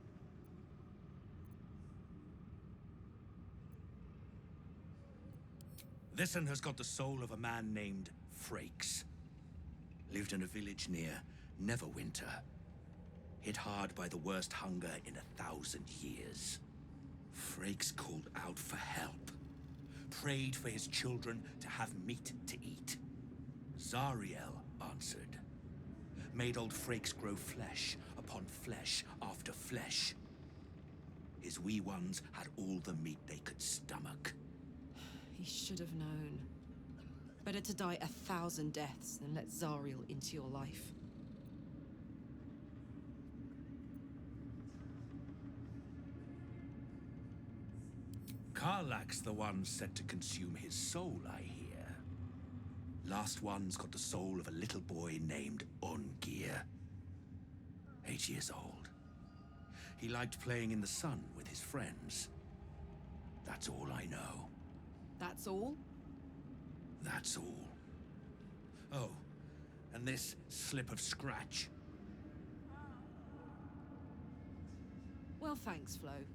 This one has got the soul of a man named Frakes. Lived in a village near Neverwinter. Hit hard by the worst hunger in 1,000 years. Frakes called out for help. Prayed for his children to have meat to eat. Zariel answered. Made old Frakes grow flesh upon flesh after flesh. His wee ones had all the meat they could stomach. He should have known. Better to die 1,000 deaths than let Zariel into your life. Karlak's the one set to consume his soul, I hear. Last one's got the soul of a little boy named Ungir. 8 years old. He liked playing in the sun with his friends. That's all I know. That's all? That's all. Oh, and this slip of scratch. Well, thanks, Flo.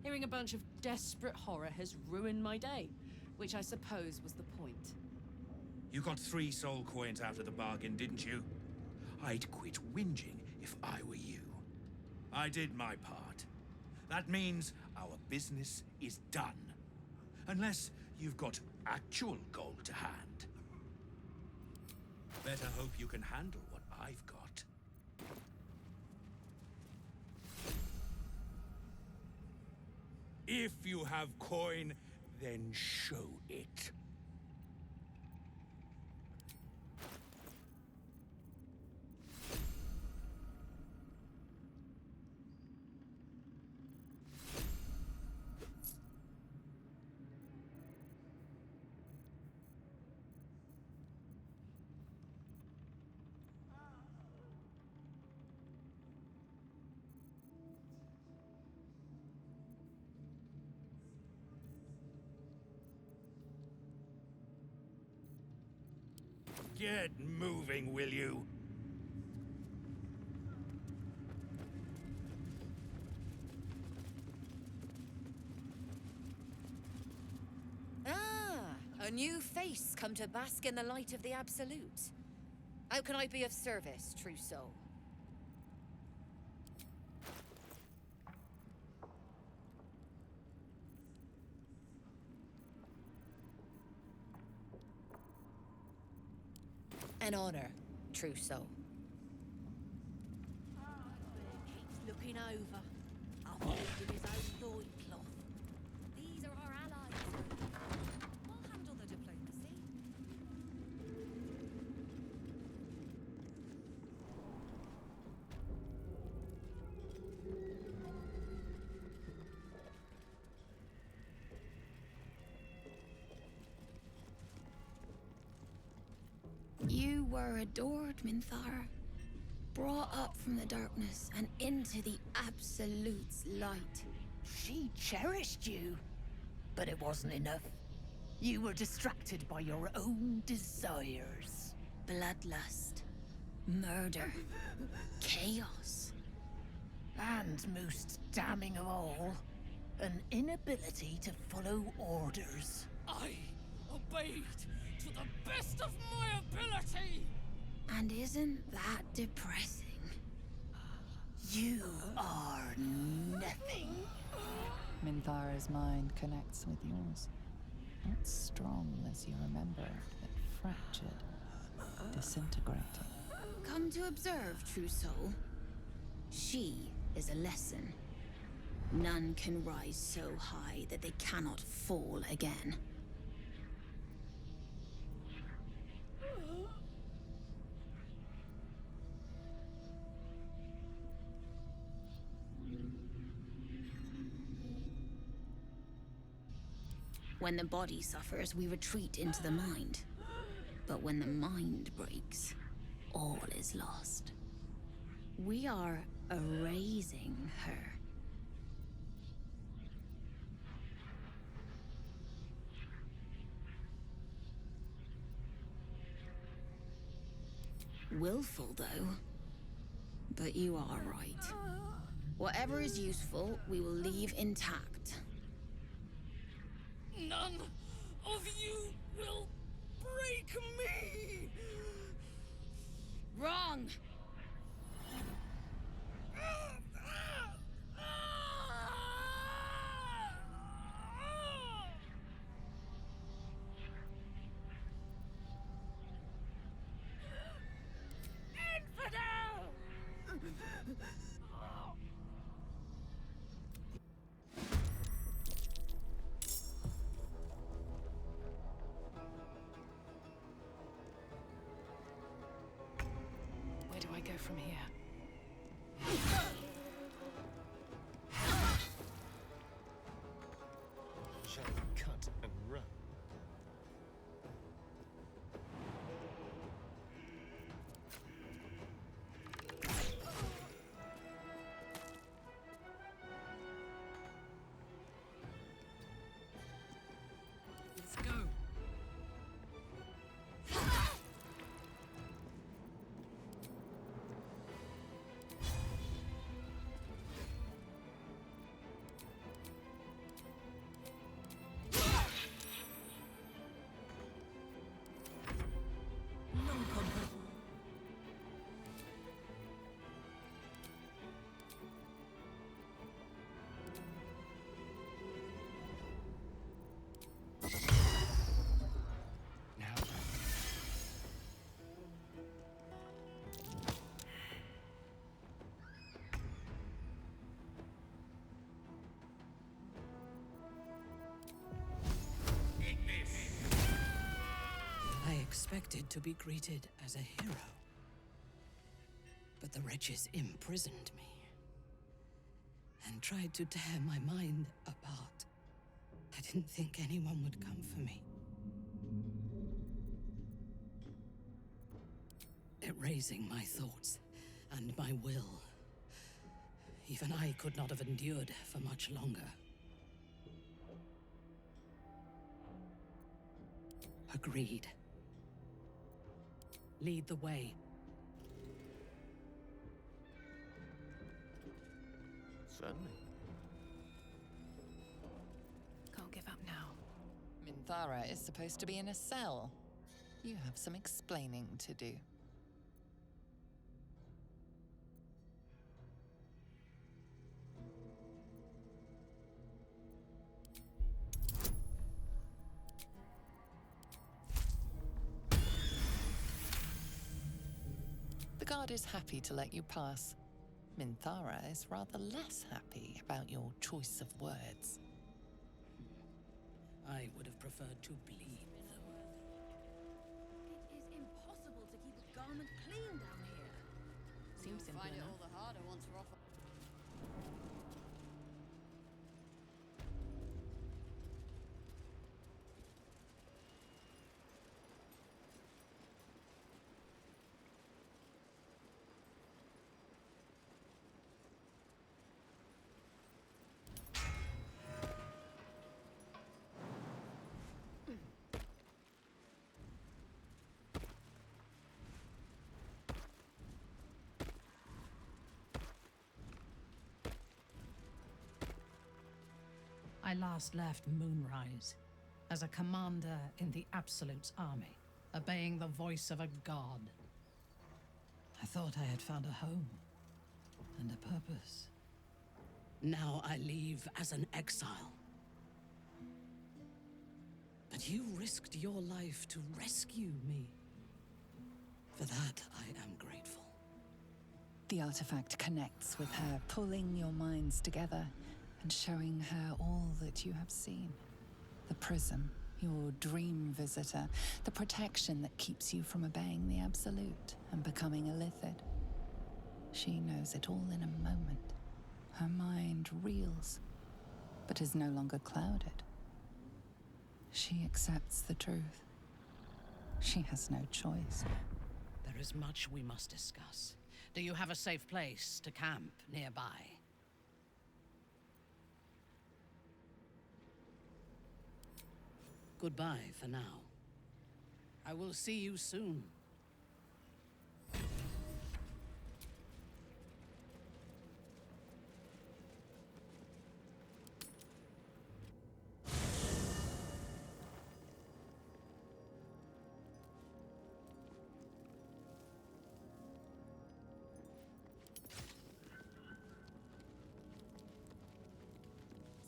Hearing a bunch of desperate horror has ruined my day, which I suppose was the point. You got 3 soul coins out of the bargain, didn't you? I'd quit whinging if I were you. I did my part. That means our business is done. Unless you've got actual gold to hand. Better hope you can handle what I've got. If you have coin, then show it. Get moving, will you? Ah, a new face come to bask in the light of the Absolute. How can I be of service, true soul? An honor, true soul. Keeps looking over. I'll hold him his own loincloth. These are our allies. We'll handle the diplomacy. You were adored, Minthara. Brought up from the darkness and into the Absolute's light. She cherished you, but it wasn't enough. You were distracted by your own desires. Bloodlust. Murder. Chaos. And most damning of all, an inability to follow orders. I obeyed to the best of my ability! And isn't that depressing? You are nothing. Minthara's mind connects with yours. Not strong as you remember, but fractured, disintegrating. Come to observe, true soul. She is a lesson. None can rise so high that they cannot fall again. When the body suffers, we retreat into the mind. But when the mind breaks, all is lost. We are erasing her. Willful, though. But you are right. Whatever is useful, we will leave intact. None of you will break me! Wrong! Where do I go from here? Shall we cut and run? Let's go. I expected to be greeted as a hero. But the wretches imprisoned me and tried to tear my mind apart. I didn't think anyone would come for me. Erasing my thoughts and my will. Even I could not have endured for much longer. Agreed. Lead the way. Certainly. Can't give up now. Minthara is supposed to be in a cell. You have some explaining to do. The guard is happy to let you pass. Minthara is rather less happy about your choice of words. I would have preferred to bleed, though. It is impossible to keep a garment clean down here. Seems simple Find it enough. all the harder once we're off. I last left Moonrise. as a commander in the Absolute's army, obeying the voice of a god. I thought I had found a home and a purpose. Now I leave as an exile. But you risked your life to rescue me. For that, I am grateful. The artifact connects with her, pulling your minds together and showing her all that you have seen. The prism, your dream visitor, the protection that keeps you from obeying the Absolute and becoming a Lithid. She knows it all in a moment. Her mind reels, but is no longer clouded. She accepts the truth. She has no choice. There is much we must discuss. Do you have a safe place to camp nearby? Goodbye for now. I will see you soon.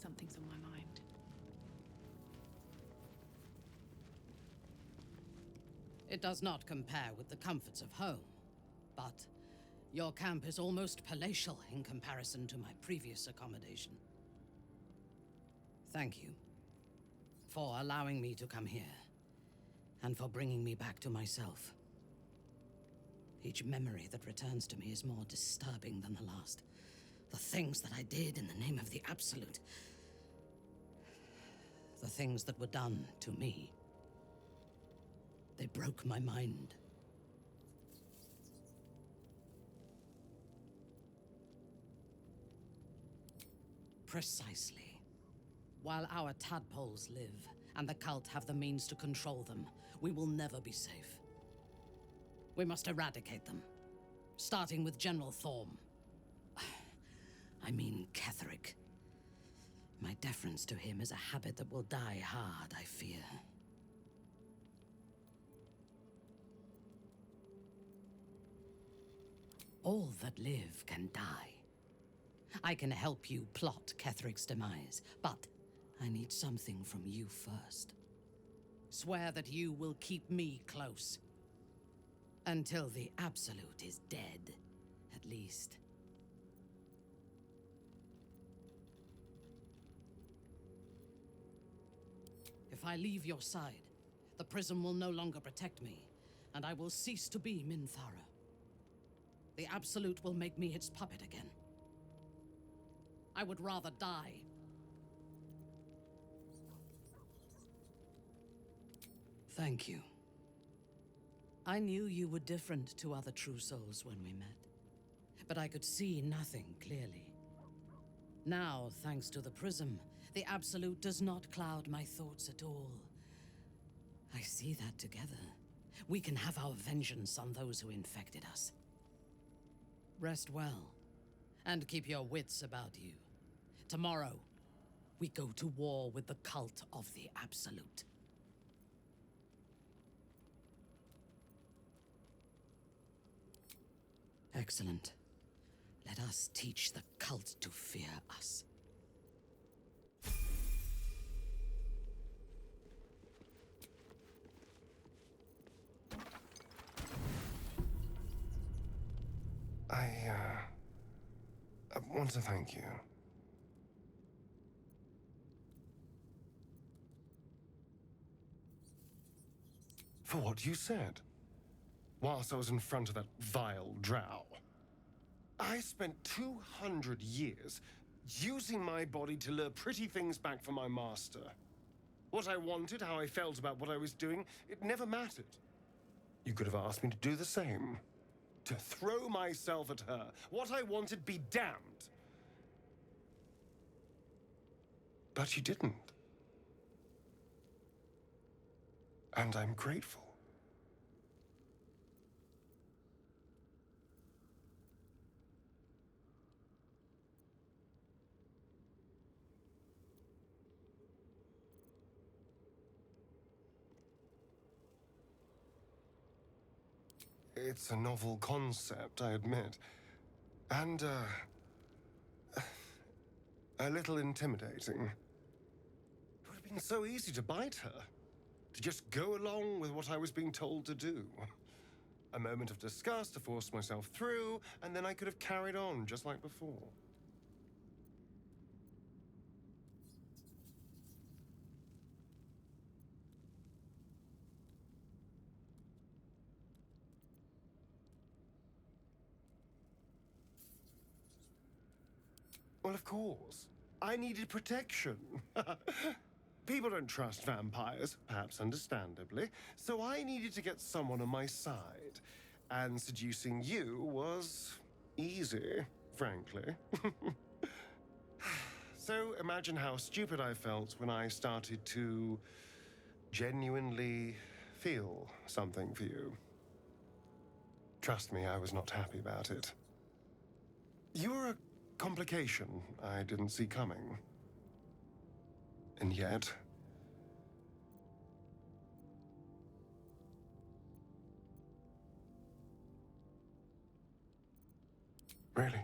Something's on my mind. It does not compare with the comforts of home, but your camp is almost palatial in comparison to my previous accommodation. Thank you for allowing me to come here, and for bringing me back to myself. Each memory that returns to me is more disturbing than the last. The things that I did in the name of the Absolute. The things that were done to me. They broke my mind. Precisely. While our tadpoles live, and the cult have the means to control them, we will never be safe. We must eradicate them, starting with General Thorm. I mean Ketheric. My deference to him is a habit that will die hard, I fear. All that live can die. I can help you plot Ketheric's demise, but I need something from you first. Swear that you will keep me close. Until the Absolute is dead, at least. If I leave your side, the prism will no longer protect me, and I will cease to be Minthara. The Absolute will make me its puppet again. I would rather die. Thank you. I knew you were different to other true souls when we met, but I could see nothing clearly. Now, thanks to the prism, the Absolute does not cloud my thoughts at all. I see that together, we can have our vengeance on those who infected us. Rest well, and keep your wits about you. Tomorrow, we go to war with the cult of the Absolute. Excellent. Let us teach the cult to fear us. I want to thank you. For what you said. Whilst I was in front of that vile drow. I spent 200 years using my body to lure pretty things back from my master. What I wanted, how I felt about what I was doing, it never mattered. You could have asked me to do the same. To throw myself at her. What I wanted be damned. But you didn't. And I'm grateful. It's a novel concept, I admit. And, a little intimidating. It would have been so easy to bite her. To just go along with what I was being told to do. A moment of disgust to force myself through, and then I could have carried on just like before. Well, of course. I needed protection. People don't trust vampires, perhaps understandably, so I needed to get someone on my side. And seducing you was easy, frankly. So imagine how stupid I felt when I started to genuinely feel something for you. Trust me, I was not happy about it. You were a complication I didn't see coming. And yet... Really?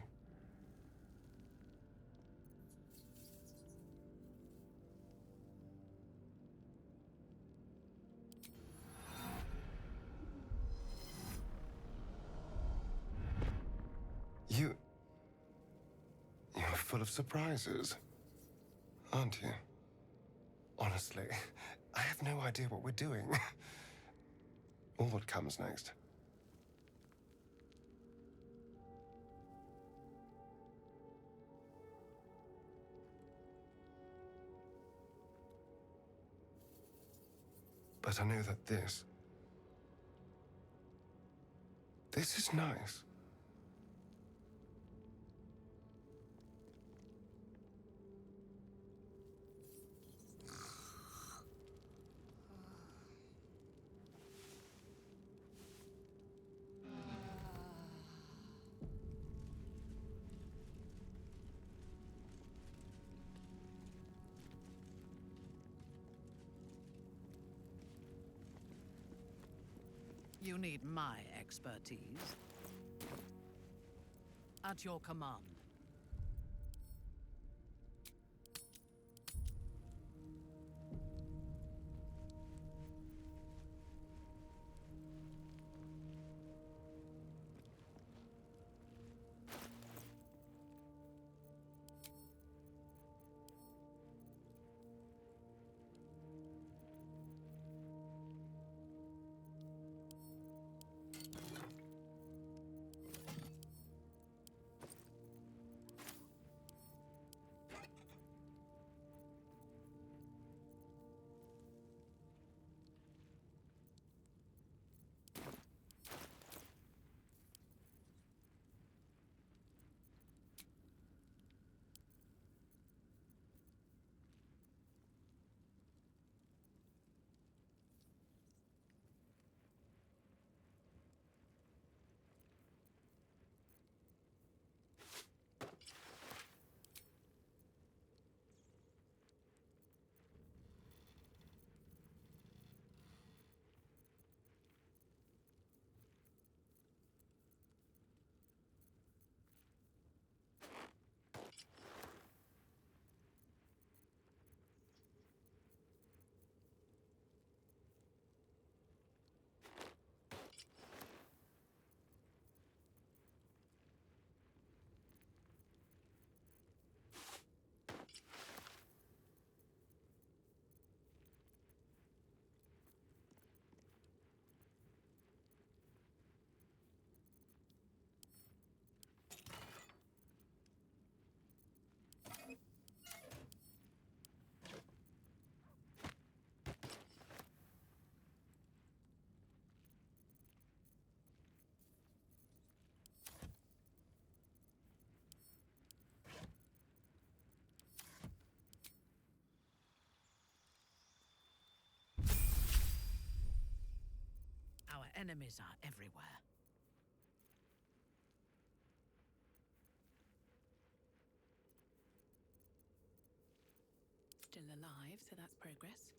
You're full of surprises, aren't you? Honestly, I have no idea what we're doing. Or what comes next. But I know that this is nice. You need my expertise. At your command. Our enemies are everywhere. Still alive, so that's progress.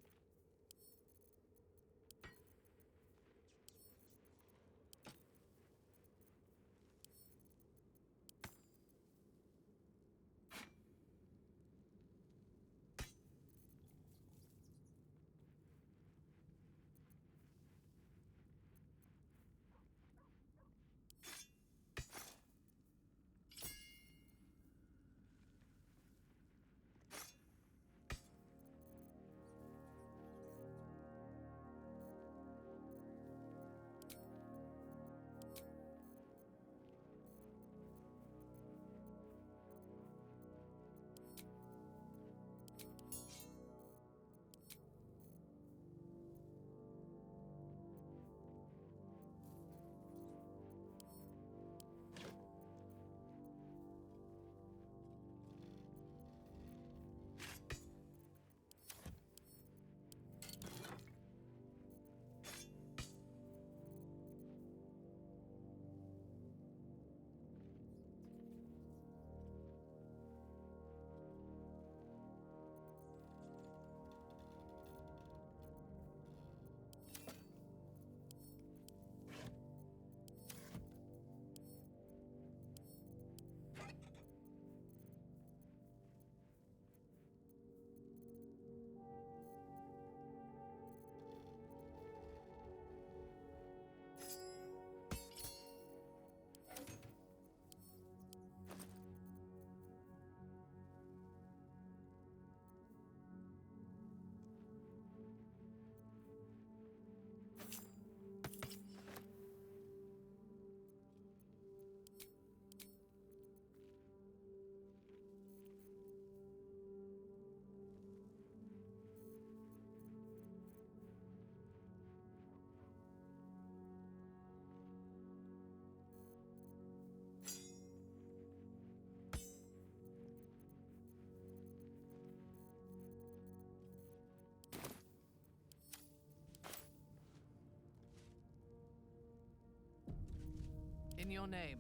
in your name.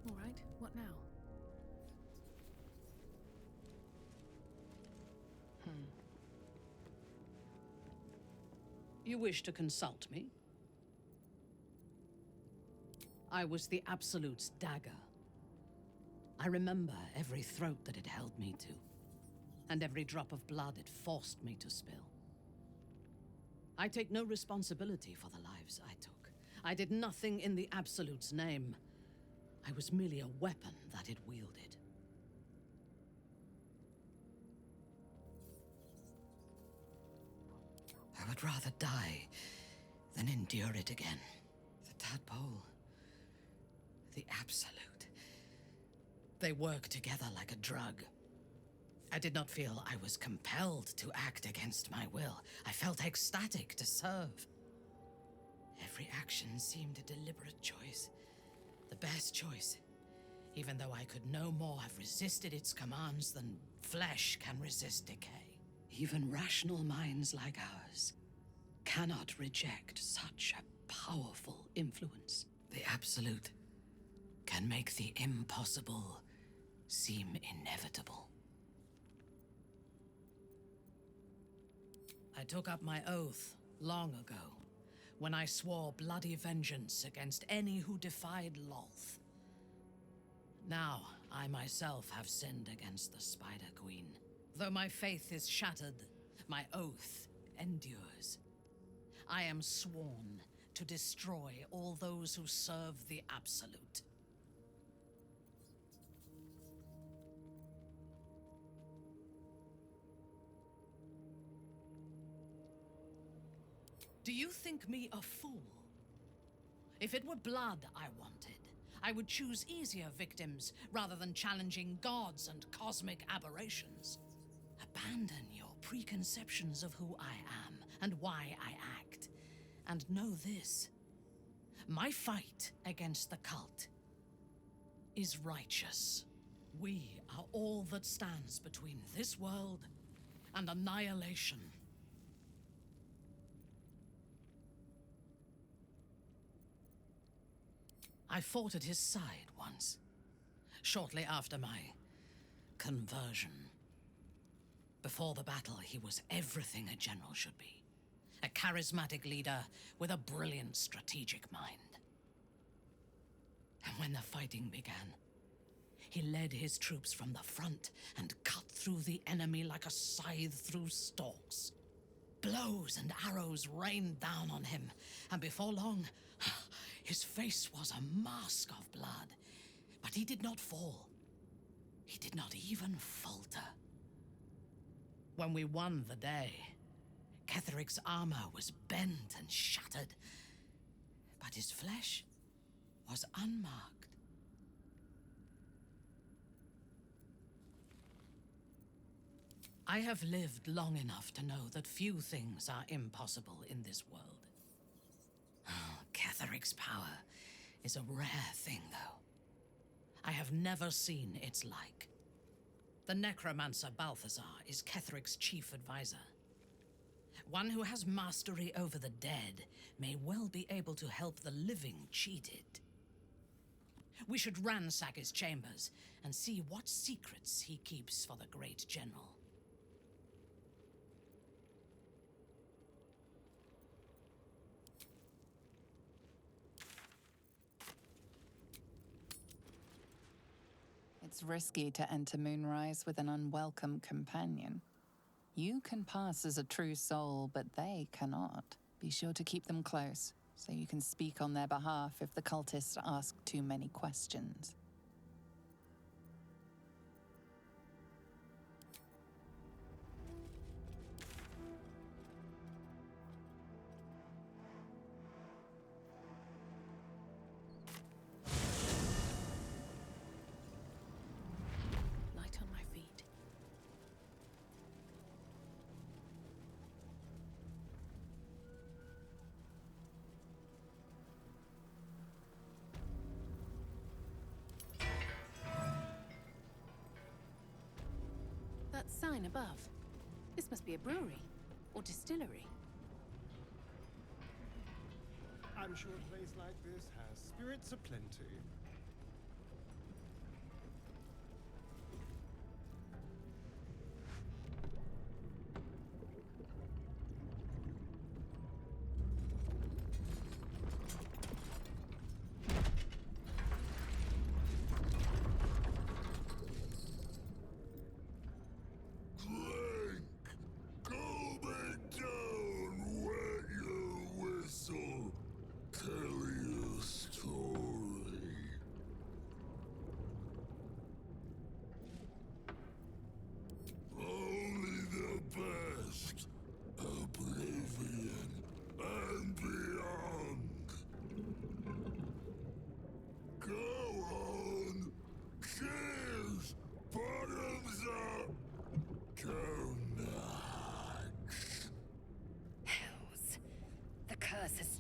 All right, what now? You wish to consult me? I was the Absolute's dagger. I remember every throat that it held me to, and every drop of blood it forced me to spill. I take no responsibility for the lives I took. I did nothing in the Absolute's name. I was merely a weapon that it wielded. I would rather die than endure it again. The tadpole, the Absolute. They work together like a drug. I did not feel I was compelled to act against my will. I felt ecstatic to serve. Every action seemed a deliberate choice. The best choice. Even though I could no more have resisted its commands than flesh can resist decay. Even rational minds like ours cannot reject such a powerful influence. The Absolute can make the impossible seem inevitable. I took up my oath long ago, when I swore bloody vengeance against any who defied Lolth. Now, I myself have sinned against the Spider Queen. Though my faith is shattered, my oath endures. I am sworn to destroy all those who serve the Absolute. Do you think me a fool? If it were blood I wanted, I would choose easier victims rather than challenging gods and cosmic aberrations. Abandon your preconceptions of who I am and why I act, And know this. My fight against the cult is righteous. We are all that stands between this world and annihilation. I fought at his side once, shortly after my conversion. Before the battle, he was everything a general should be. A charismatic leader with a brilliant strategic mind. And when the fighting began, he led his troops from the front and cut through the enemy like a scythe through stalks. Blows and arrows rained down on him, and before long, his face was a mask of blood. But he did not fall. He did not even falter. When we won the day, Ketheric's armor was bent and shattered, but his flesh was unmarked. I have lived long enough to know that few things are impossible in this world. Ketheric's power is a rare thing, though. I have never seen its like. The necromancer Balthazar is Ketheric's chief advisor. One who has mastery over the dead may well be able to help the living cheated. We should ransack his chambers and see what secrets he keeps for the great general. It's risky to enter Moonrise with an unwelcome companion. You can pass as a true soul, but they cannot. Be sure to keep them close, so you can speak on their behalf if the cultists ask too many questions. Light on my feet. That sign above. This must be a brewery or distillery. I'm sure a place like this has spirits aplenty.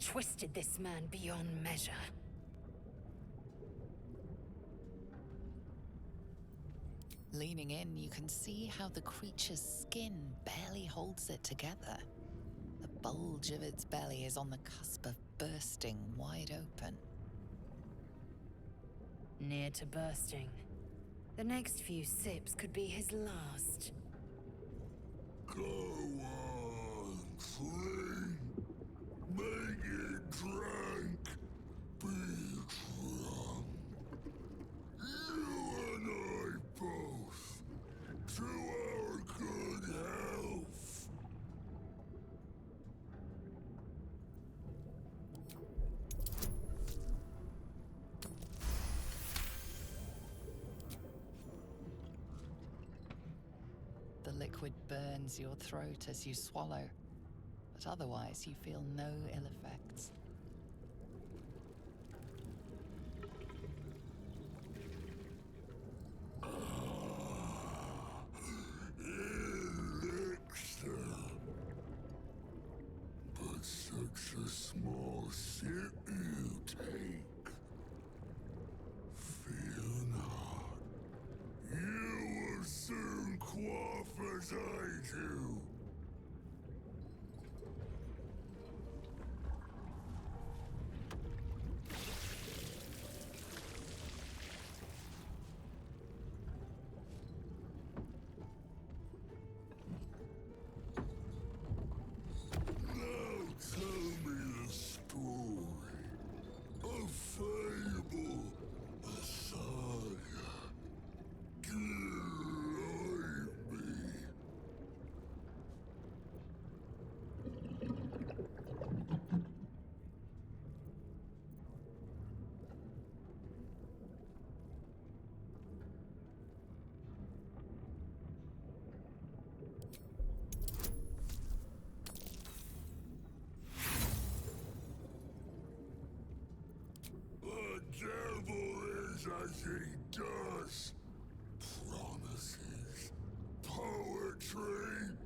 Twisted this man beyond measure. Leaning in, you can see how the creature's skin barely holds it together. The bulge of its belly is on the cusp of bursting wide open. Near to bursting. The next few sips could be his last. Go on, drink. Make it drink. Be drunk. You and I both. To our good health. The liquid burns your throat as you swallow, but otherwise you feel no ill effects. Elixir. But such a small it you take. Fear not. You will soon quaff as I do. Now tell me the story. A fable, a saga. Guide me. The devil is as he does. Promises, poetry,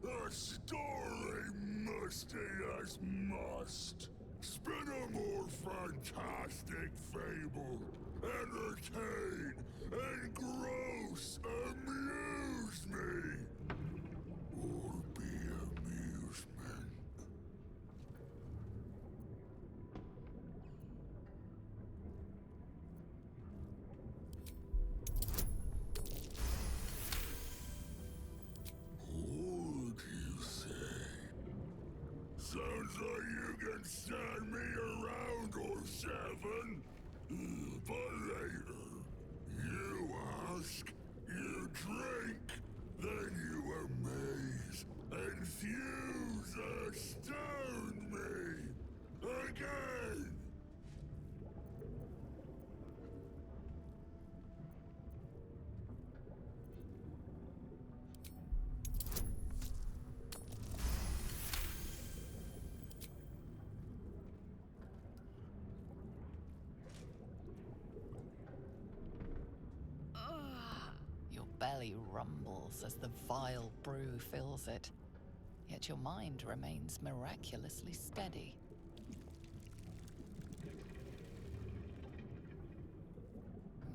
a story musty as must. Spin a more fantastic fable. Entertain, engross, amuse me. Or be amusement. Would you say? Sounds like you can stand me around or seven. But later, you ask, you drink, then you amaze, enthuse, astound me. Again! Your belly rumbles as the vile brew fills it, yet your mind remains miraculously steady.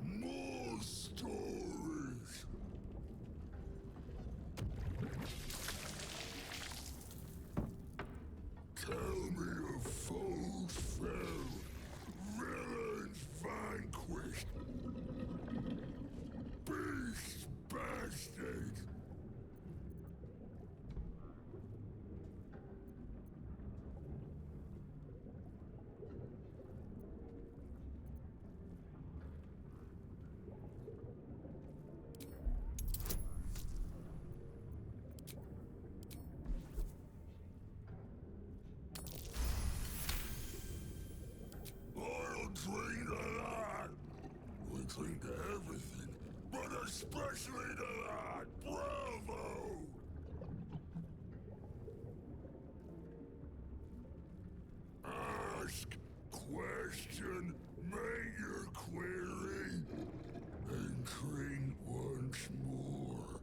More stories! Tell me of foes fell, villains vanquished, beasts bested. I'll drink to that. We drink to everything, but especially to that. Bravo! Ask, question, make your query, and drink once more.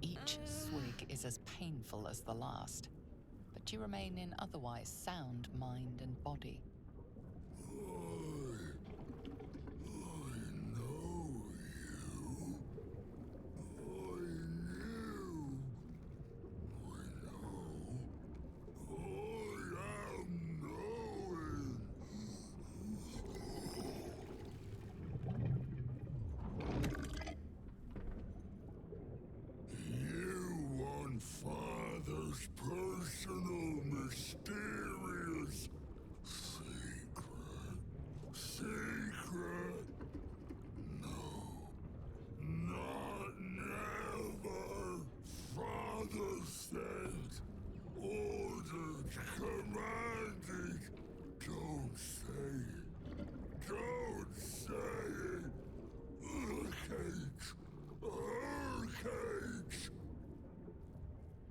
Each swig is as painful as the last, but you remain in otherwise sound mind and body. You want Father's personal, mysterious secret. Secret? No. Not never. Father said, ordered, commanded. Don't say it. Don't say it. Cage. Her cage.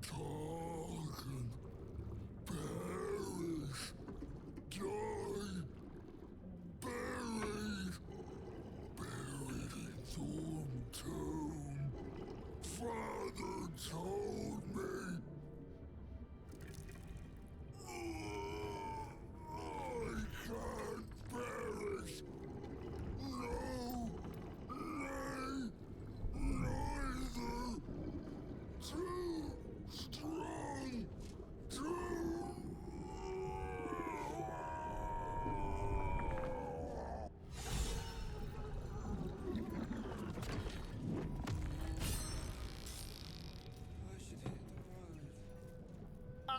Talk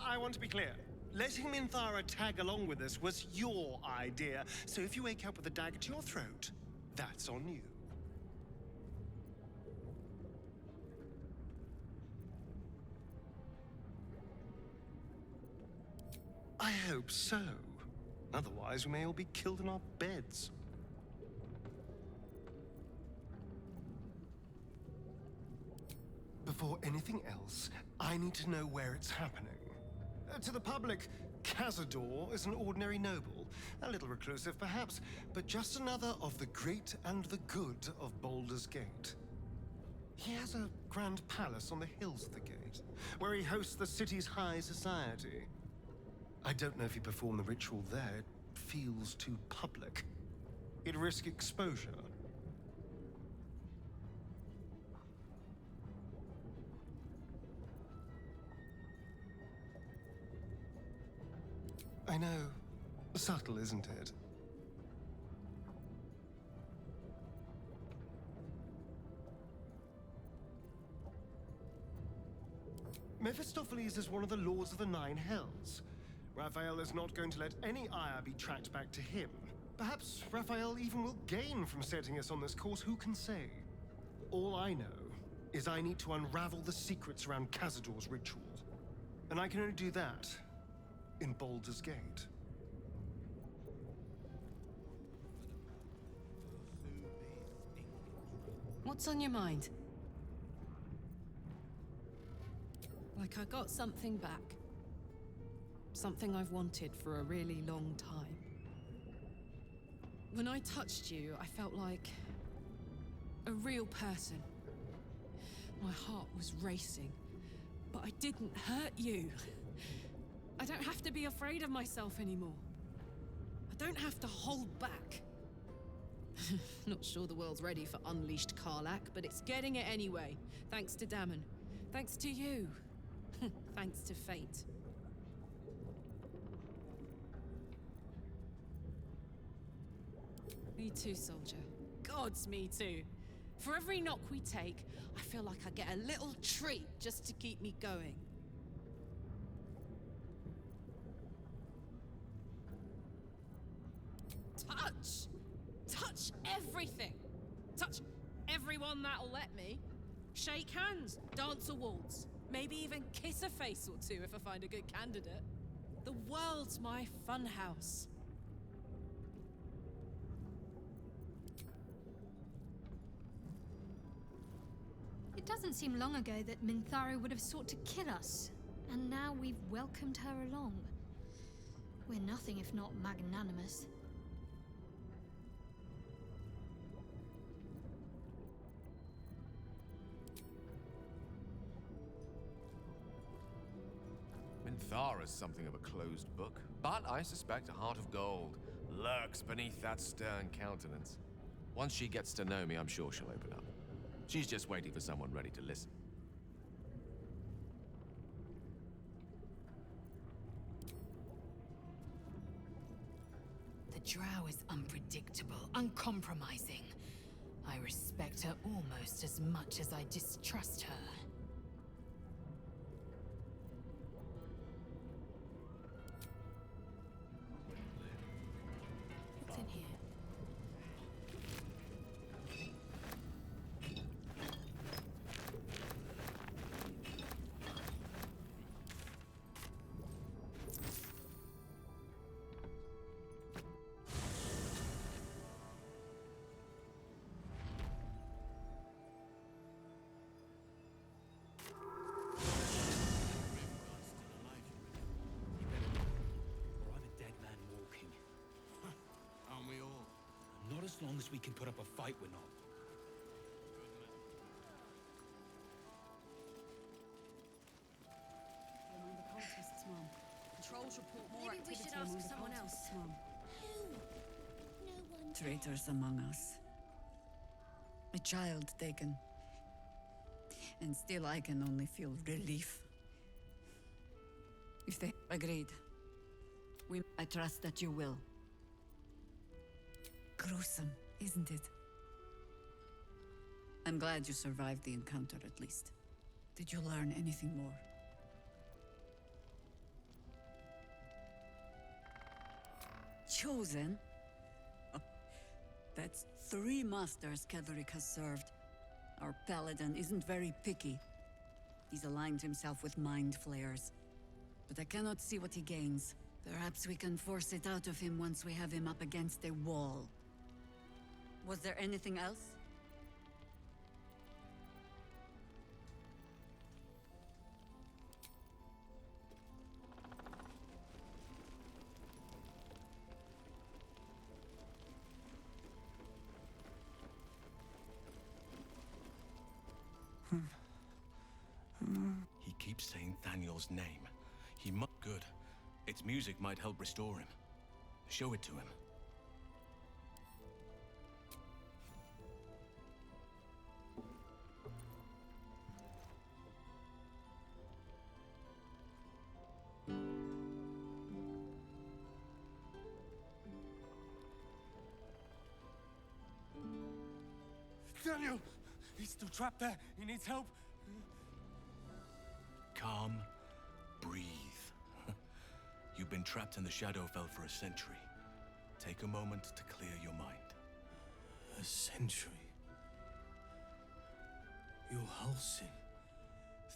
I want to be clear. Letting Minthara tag along with us was your idea, so if you wake up with a dagger to your throat, that's on you. I hope so. Otherwise, we may all be killed in our beds. Before anything else, I need to know where it's happening. To the public, Cazador is an ordinary noble, a little reclusive perhaps, but just another of the great and the good of Baldur's Gate. He has a grand palace on the hills of the gate, where he hosts the city's high society. I don't know if he performed the ritual there. It feels too public. He'd risk exposure. I know. Subtle, isn't it? Mephistopheles is one of the Lords of the Nine Hells. Raphael is not going to let any ire be tracked back to him. Perhaps Raphael even will gain from setting us on this course, who can say? All I know is I need to unravel the secrets around Cazador's ritual. And I can only do that in Baldur's Gate. What's on your mind? Like I got something back. Something I've wanted for a really long time. When I touched you, I felt like a real person. My heart was racing, but I didn't hurt you. I don't have to be afraid of myself anymore. I don't have to hold back. Not sure the world's ready for unleashed Karlach, but it's getting it anyway. Thanks to Dammon. Thanks to you. Thanks to fate. Me too, soldier. Gods, me too. For every knock we take, I feel like I get a little treat just to keep me going. Touch! Touch everything! Touch everyone that'll let me. Shake hands, dance a waltz, maybe even kiss a face or two if I find a good candidate. The world's my funhouse. It doesn't seem long ago that Minthara would have sought to kill us, and now we've welcomed her along. We're nothing if not magnanimous. Minthara's something of a closed book, but I suspect a heart of gold lurks beneath that stern countenance. Once she gets to know me, I'm sure she'll open up. She's just waiting for someone ready to listen. The Drow is unpredictable, uncompromising. I respect her almost as much as I distrust her. What's in here? As long as we can put up a fight, we're not. Among the cultists, Mum. Patrols report more Maybe we activity should ask among the someone cultists, else. Mum. Traitors among us. A child taken. And still I can only feel relief. If they agreed, I trust that you will. Gruesome, isn't it? I'm glad you survived the encounter at least. Did you learn anything more? Chosen? Oh, that's 3 masters Ketheric has served. Our paladin isn't very picky. He's aligned himself with mind flayers. But I cannot see what he gains. Perhaps we can force it out of him once we have him up against a wall. Was there anything else? He keeps saying Thaniel's name. He must... Good. Its music might help restore him. Show it to him. Daniel! He's still trapped there. He needs help. Calm. Breathe. You've been trapped in the Shadowfell for a century. Take a moment to clear your mind. A century? You're Halsin.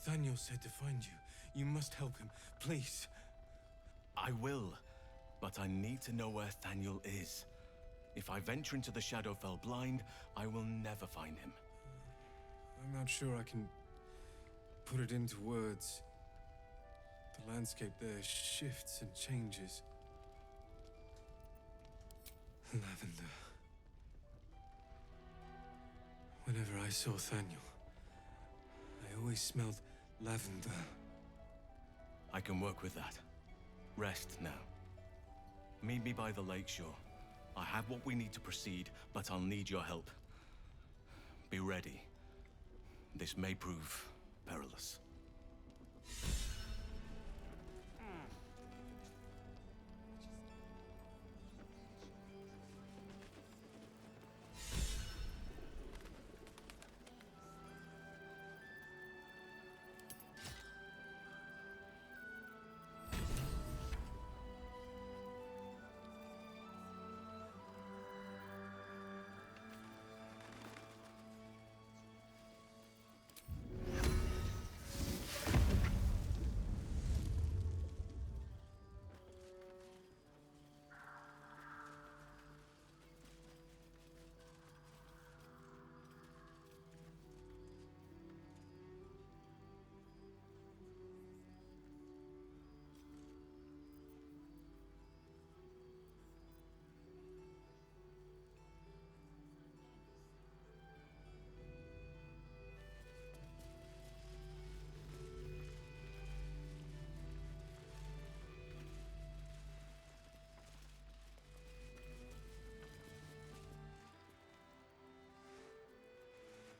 Thaniel said to find you. You must help him, please. I will, but I need to know where Thaniel is. If I venture into the Shadowfell blind, I will never find him. I'm not sure I can put it into words. The landscape there shifts and changes. Lavender. Whenever I saw Thaniel, I always smelled lavender. I can work with that. Rest now. Meet me by the lakeshore. I have what we need to proceed, but I'll need your help. Be ready. This may prove perilous.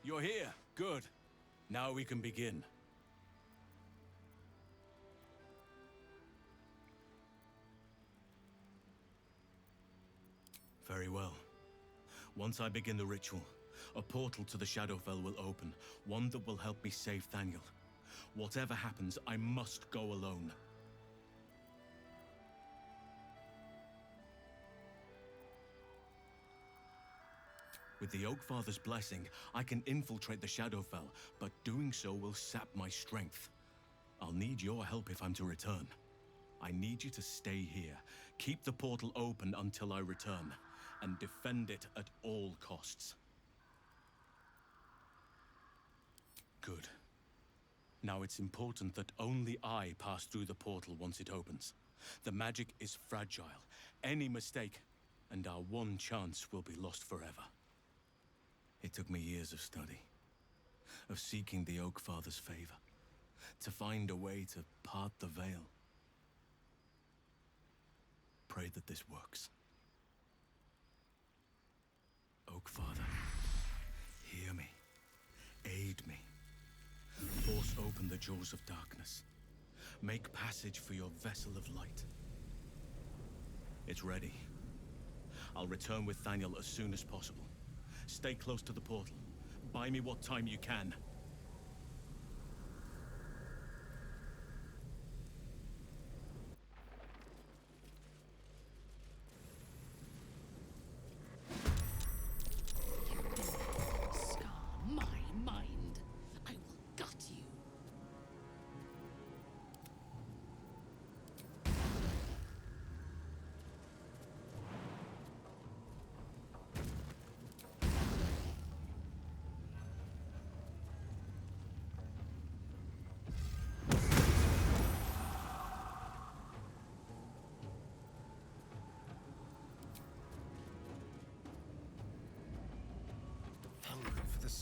You're here. Good. Now we can begin. Very well. Once I begin the ritual, a portal to the Shadowfell will open, one that will help me save Thaniel. Whatever happens, I must go alone. With the Oakfather's blessing, I can infiltrate the Shadowfell, but doing so will sap my strength. I'll need your help if I'm to return. I need you to stay here, keep the portal open until I return, and defend it at all costs. Good. Now it's important that only I pass through the portal once it opens. The magic is fragile. Any mistake, and our one chance will be lost forever. It took me years of study, of seeking the Oakfather's favor, to find a way to part the veil. Pray that this works. Oakfather, hear me, aid me. Force open the jaws of darkness. Make passage for your vessel of light. It's ready. I'll return with Thaniel as soon as possible. Stay close to the portal. Buy me what time you can.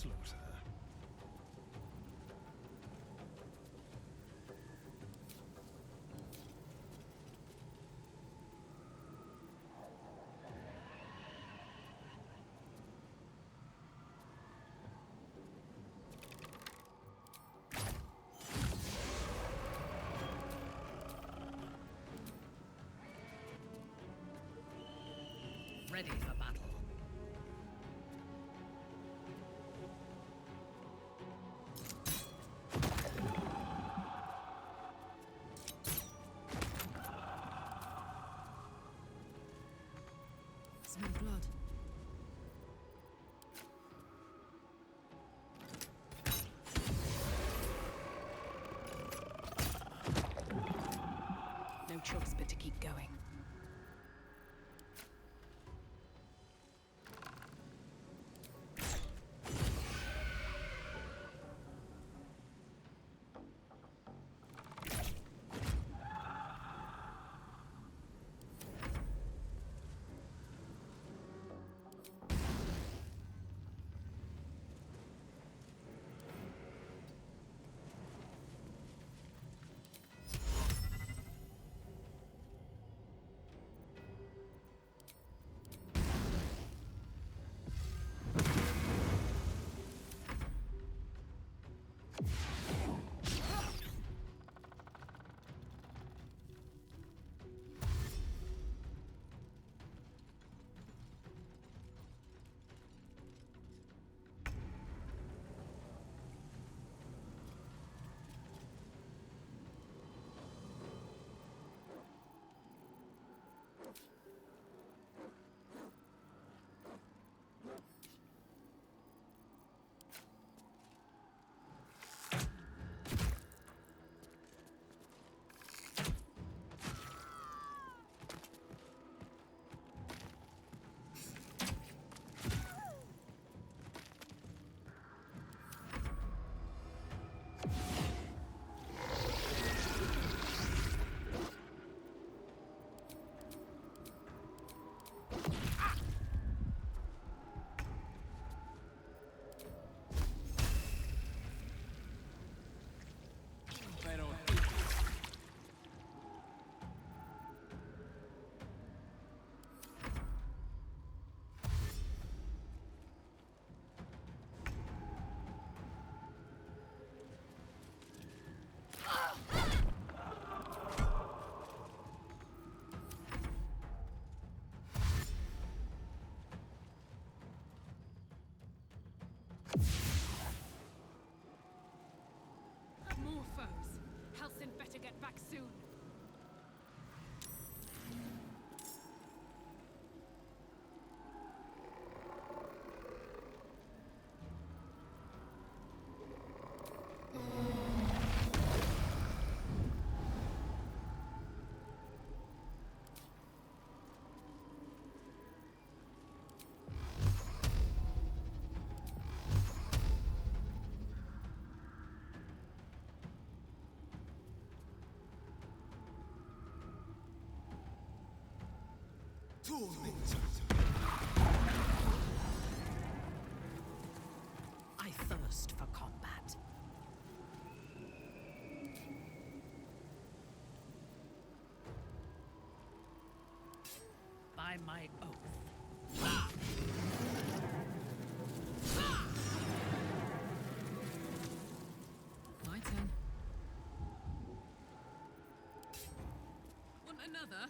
slaughter. Ready for battle. Smell blood. No choice but to keep going. More foes. Halsin better get back soon. I thirst for combat. By my oath. My turn. Want another?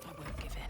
I won't give in.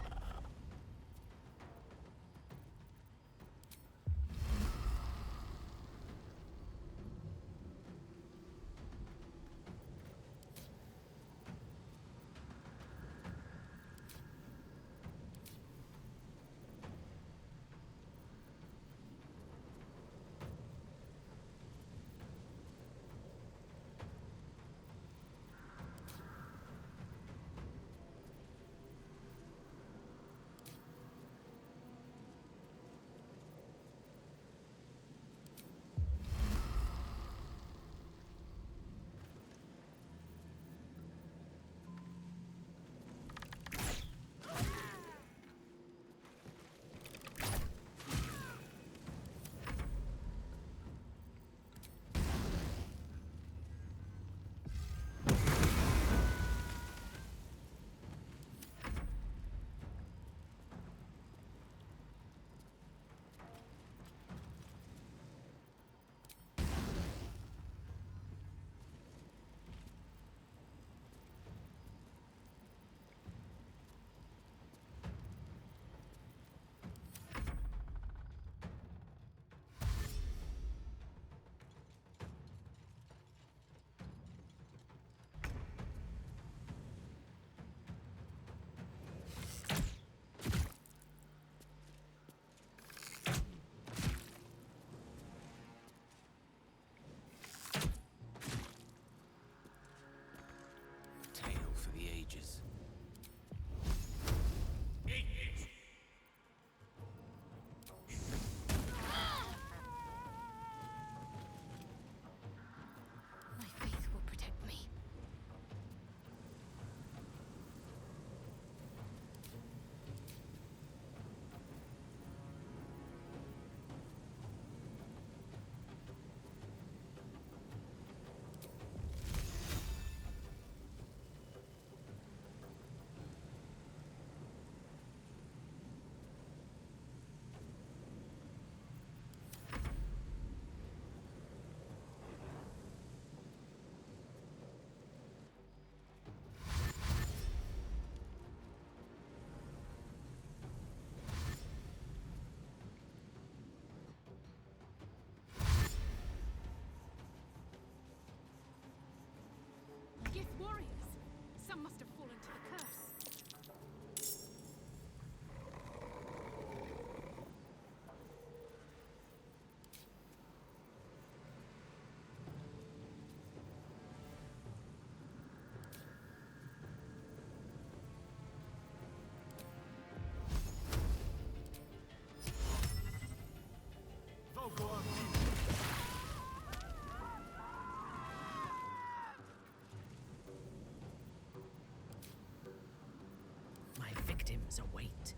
dreams await.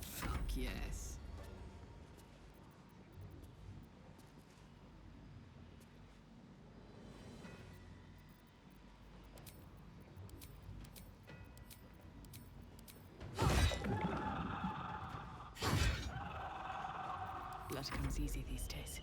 Fuck yes. Blood comes easy these days.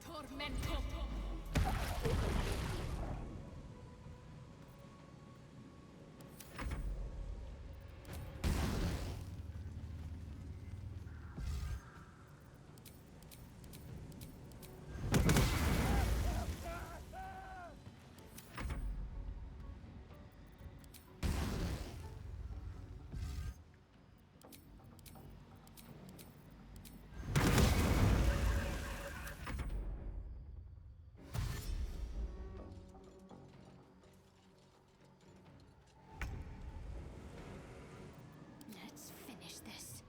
Tormento! Let's finish this.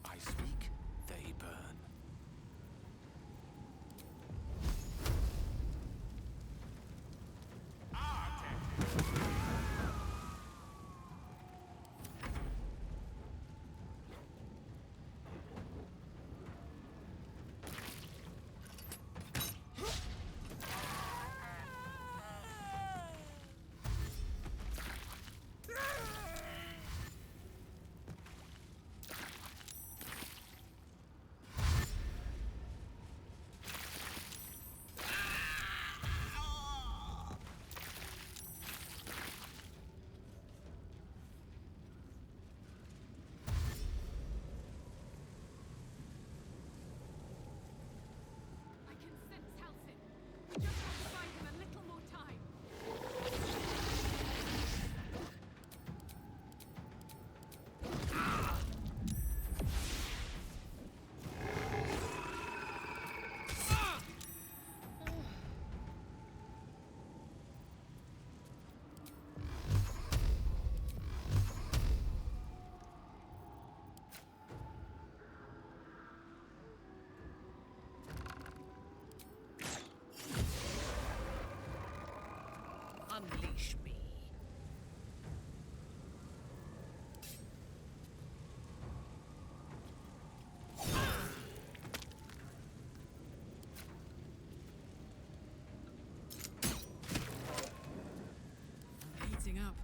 I speak, they burn. I can sense Halsin. We just have to buy him a little more time. Unleash me. I'm heating up.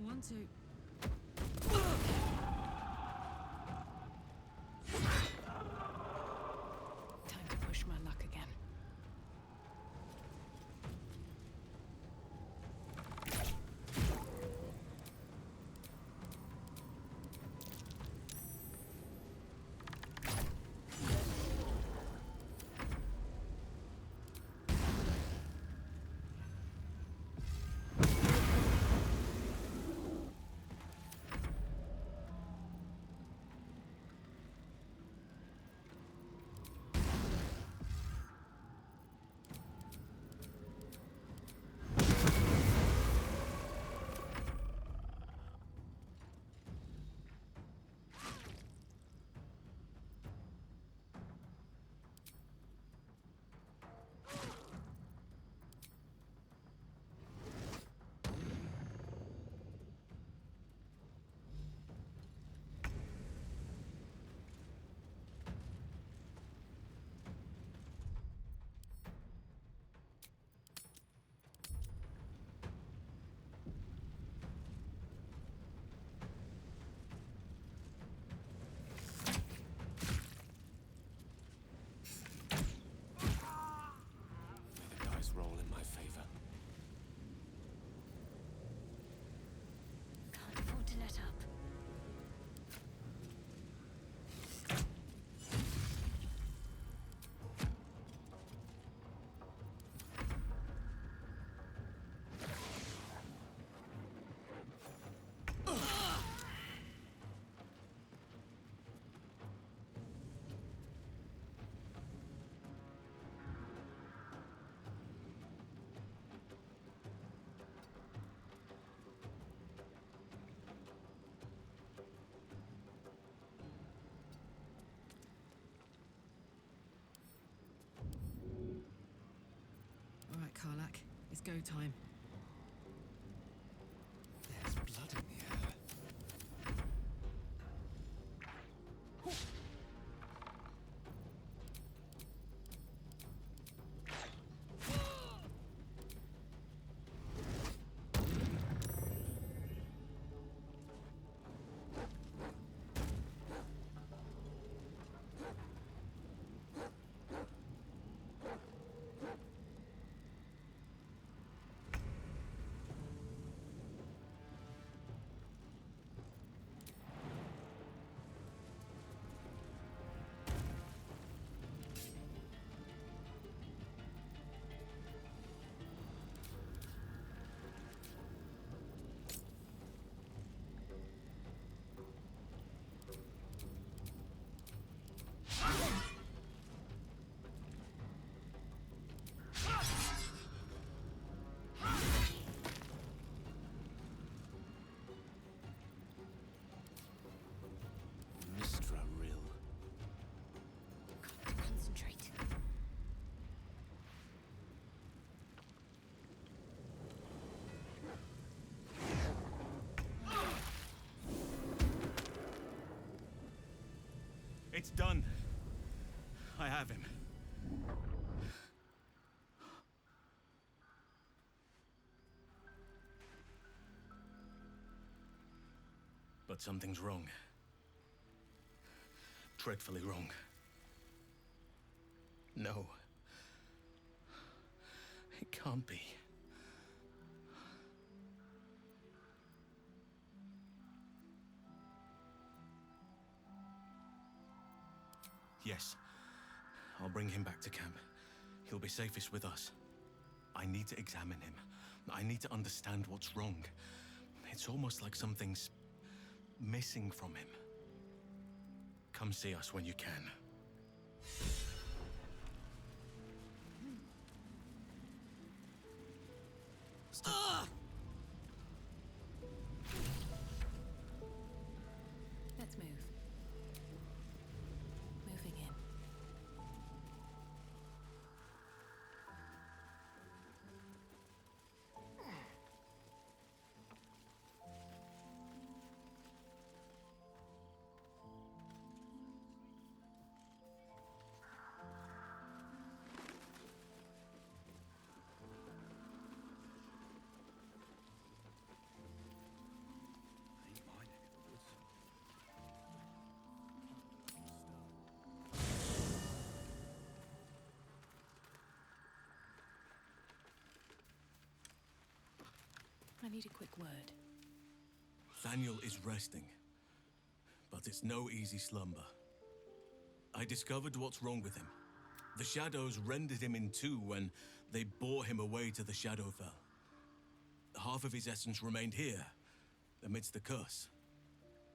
Want to. Time to push my luck again. dice roll in my favor. Can't afford to let up. All right, Karlak, it's go time. There's blood in the air. Mistra Rill. Concentrate. It's done. I have him. But something's wrong. Dreadfully wrong. No. It can't be. Yes. I'll bring him back to camp. He'll be safest with us. I need to examine him. I need to understand what's wrong. It's almost like something's missing from him. Come see us when you can. Let's move. Moving in. I need a quick word. Thaniel is resting, but it's no easy slumber. I discovered what's wrong with him. The shadows rendered him in two when they bore him away to the Shadowfell. Half of his essence remained here, amidst the curse.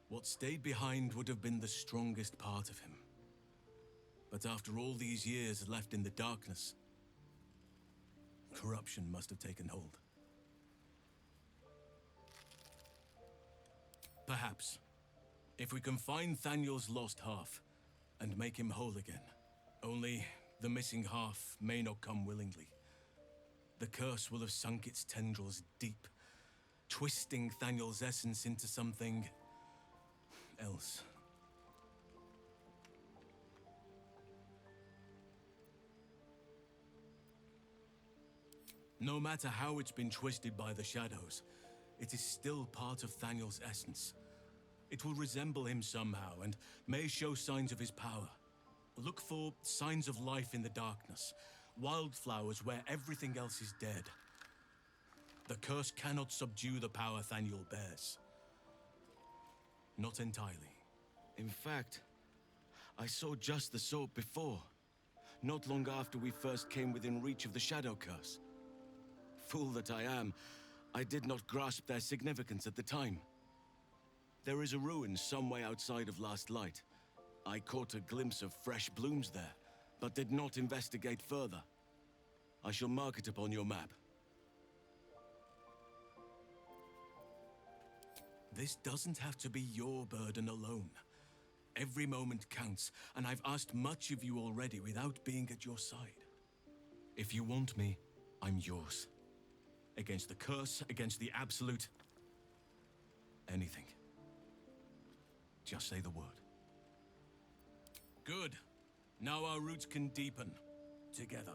What stayed behind would have been the strongest part of him. But after all these years left in the darkness, corruption must have taken hold. Perhaps, if we can find Thaniel's lost half and make him whole again. Only the missing half may not come willingly. The curse will have sunk its tendrils deep, twisting Thaniel's essence into something else. No matter how it's been twisted by the shadows, it is still part of Thaniel's essence. It will resemble him somehow and may show signs of his power. Look for signs of life in the darkness, Wildflowers where everything else is dead. The curse cannot subdue the power Thaniel bears. Not entirely. In fact, I saw just the sort before. Not long after we first came within reach of the Shadow Curse. Fool that I am, I did not grasp their significance at the time. There is a ruin some way outside of Last Light. I caught a glimpse of fresh blooms there, but did not investigate further. I shall mark it upon your map. This doesn't have to be your burden alone. Every moment counts, and I've asked much of you already without being at your side. If you want me, I'm yours. Against the curse, against the absolute... anything. Just say the word. Good. Now our roots can deepen. Together.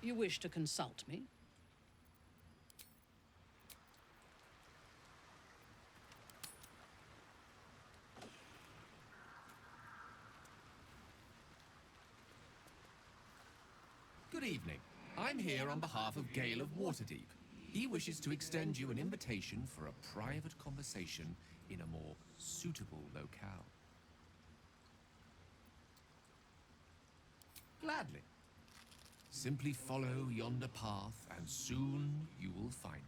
You wish to consult me? Good evening. I'm here on behalf of Gale of Waterdeep. He wishes to extend you an invitation for a private conversation in a more suitable locale. Gladly. Simply follow yonder path, and soon you will find him.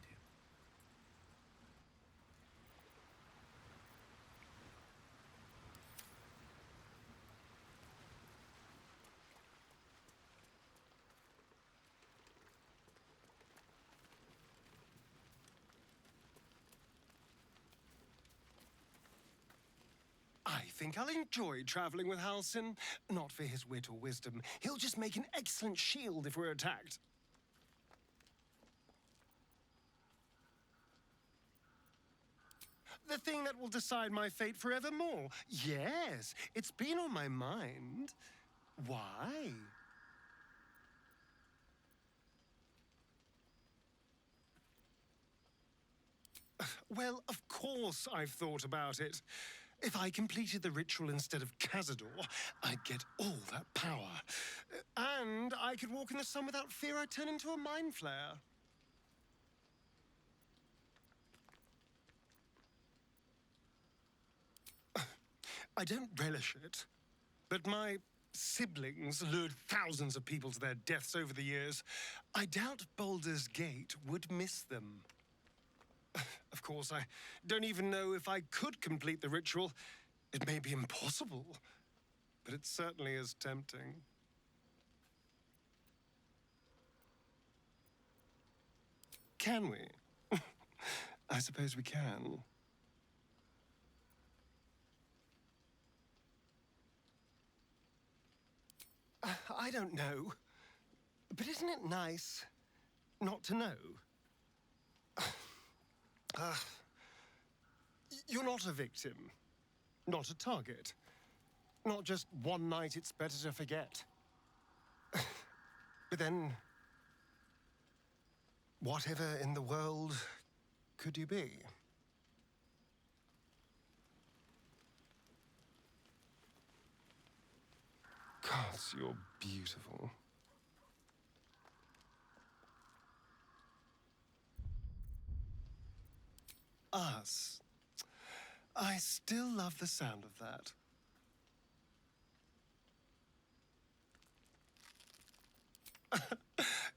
I think I'll enjoy traveling with Halsin. Not for his wit or wisdom. He'll just make an excellent shield if we're attacked. The thing that will decide my fate forevermore. Yes, it's been on my mind. Why? Well, of course I've thought about it. If I completed the ritual instead of Cazador, I'd get all that power. And I could walk in the sun without fear I'd turn into a mind flare. I don't relish it, but my siblings lured thousands of people to their deaths over the years. I doubt Baldur's Gate would miss them. Of course, I don't even know if I could complete the ritual. It may be impossible, but it certainly is tempting. Can we? I suppose we can. I don't know, but isn't it nice not to know? You're not a victim, not a target, not just one night it's better to forget. But then, whatever in the world could you be? Gods, you're beautiful. Us. I still love the sound of that.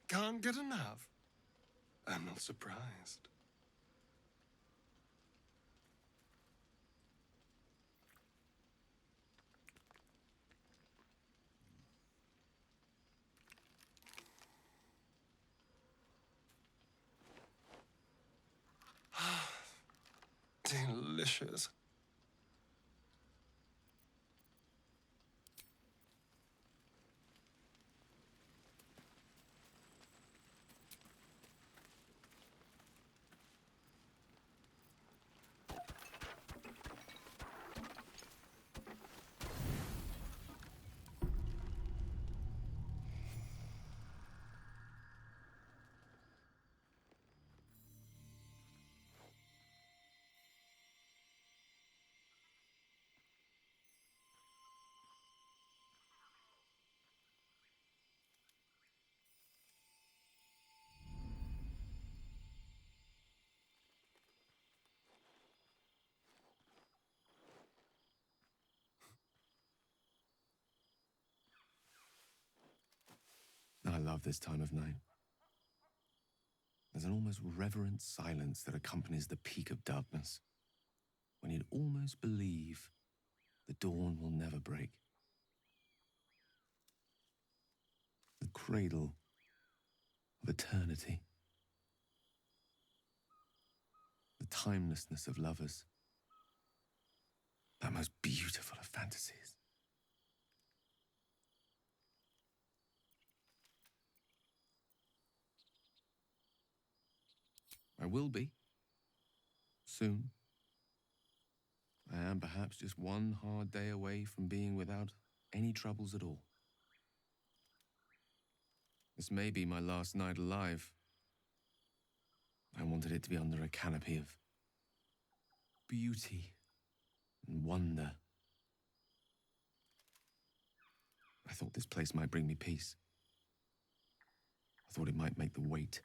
Can't get enough. I'm not surprised. Delicious. love this time of night. There's an almost reverent silence that accompanies the peak of darkness, when you'd almost believe the dawn will never break. The cradle of eternity. The timelessness of lovers. That most beautiful of fantasies. I will be. Soon. I am perhaps just one hard day away from being without any troubles at all. This may be my last night alive. I wanted it to be under a canopy of beauty and wonder. I thought this place might bring me peace. I thought it might make the weight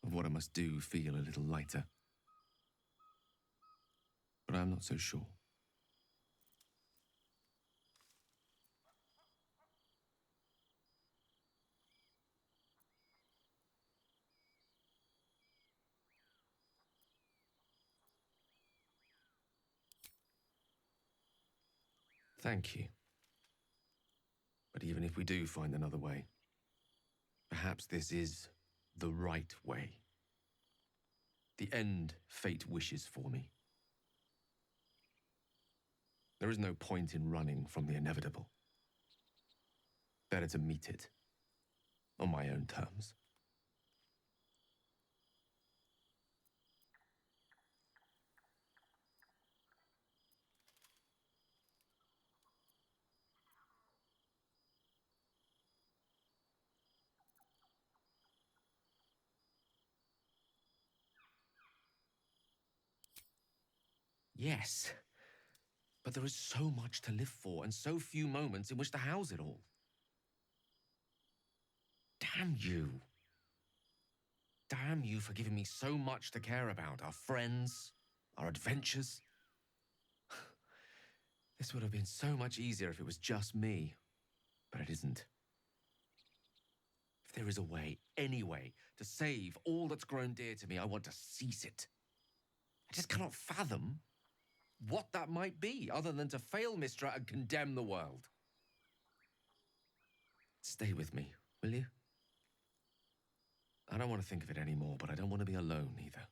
of what I must do feel a little lighter. But I'm not so sure. Thank you. But even if we do find another way, perhaps this is the right way. The end fate wishes for me. There is no point in running from the inevitable. Better to meet it on my own terms. Yes, but there is so much to live for and so few moments in which to house it all. Damn you. Damn you for giving me so much to care about. Our friends, our adventures. This would have been so much easier if it was just me, but it isn't. If there is a way, any way, to save all that's grown dear to me, I want to seize it. I just cannot fathom what that might be, other than to fail Mistra and condemn the world. Stay with me, will you? I don't want to think of it anymore, but I don't want to be alone either.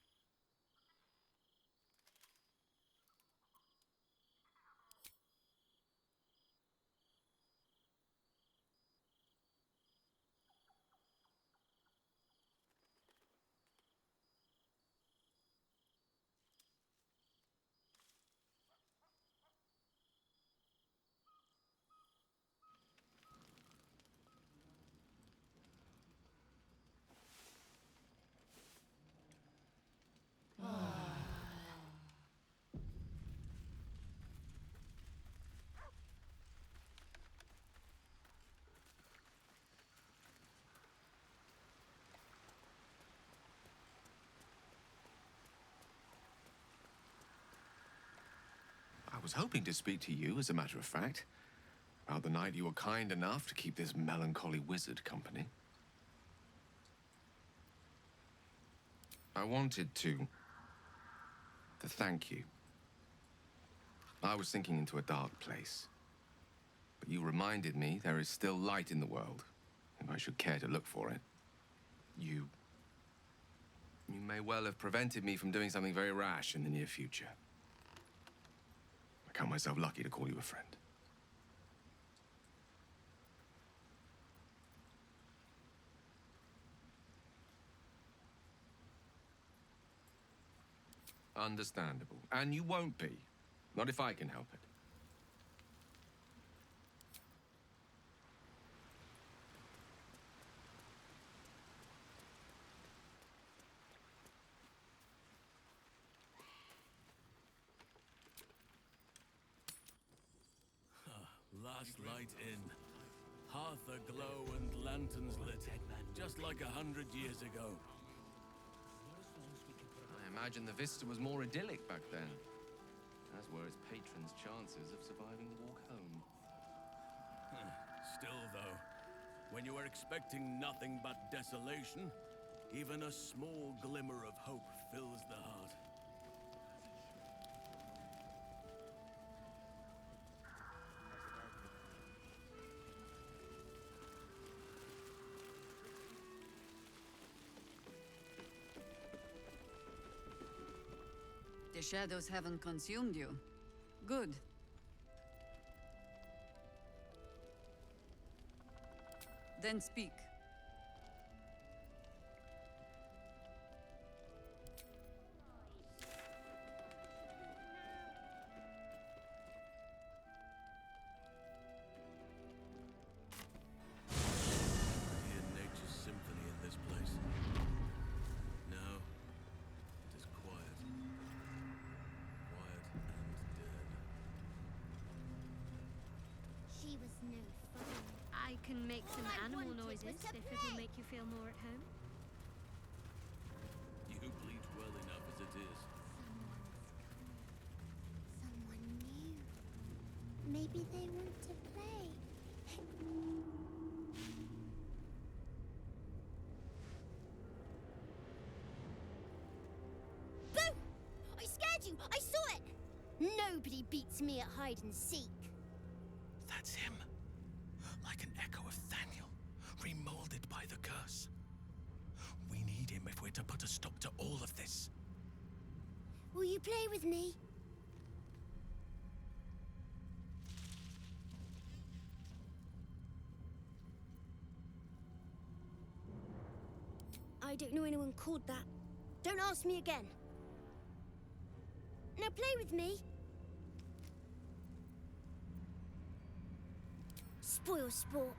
I was hoping to speak to you, as a matter of fact, about the night you were kind enough to keep this melancholy wizard company. I wanted to thank you. I was sinking into a dark place, but you reminded me there is still light in the world, if I should care to look for it. You may well have prevented me from doing something very rash in the near future. I count myself lucky to call you a friend. Understandable. And you won't be. Not if I can help it. Last light in. Hearth aglow and lanterns lit, just like 100 years ago. I imagine the vista was more idyllic back then, as were its patrons' chances of surviving the walk home. Still, though, When you are expecting nothing but desolation, even a small glimmer of hope fills the heart. The shadows haven't consumed you. Good. Then speak. I hear nature's symphony in this place. Now, it is quiet. Quiet and dead. She was no fun. I can make some All I animal wanted was noises to if play. it'll make you feel more at home. You bleat well enough as it is. Someone new. Maybe they want to play. Boo! I scared you! I saw it! Nobody beats me at hide and seek. That's him. Like an echo of Thaniel, remolded by the curse. We need him if we're to put a stop to all of this. Will you play with me? I don't know anyone called that. Don't ask me again. Now play with me. Spoil sport.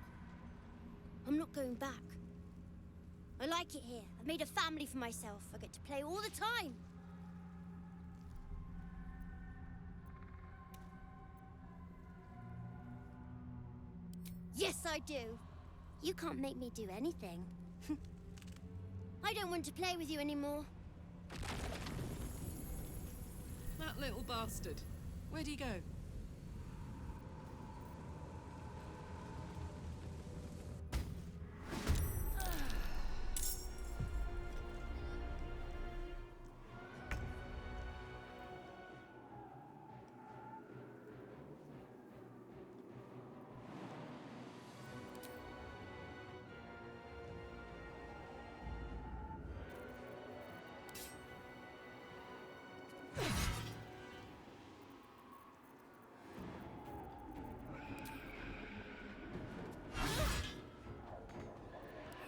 I'm not going back. I like it here. I've made a family for myself. I get to play all the time. Yes, I do. You can't make me do anything. I don't want to play with you anymore. That little bastard. Where'd he go?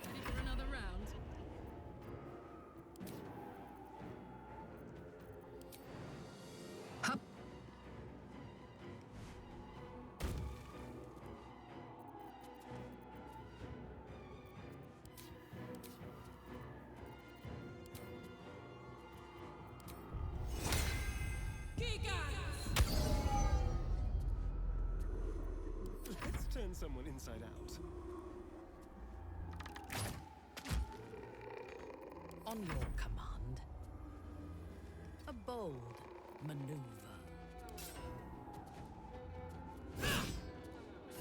Ready for another round? Let's turn someone inside out. On your command. A bold maneuver.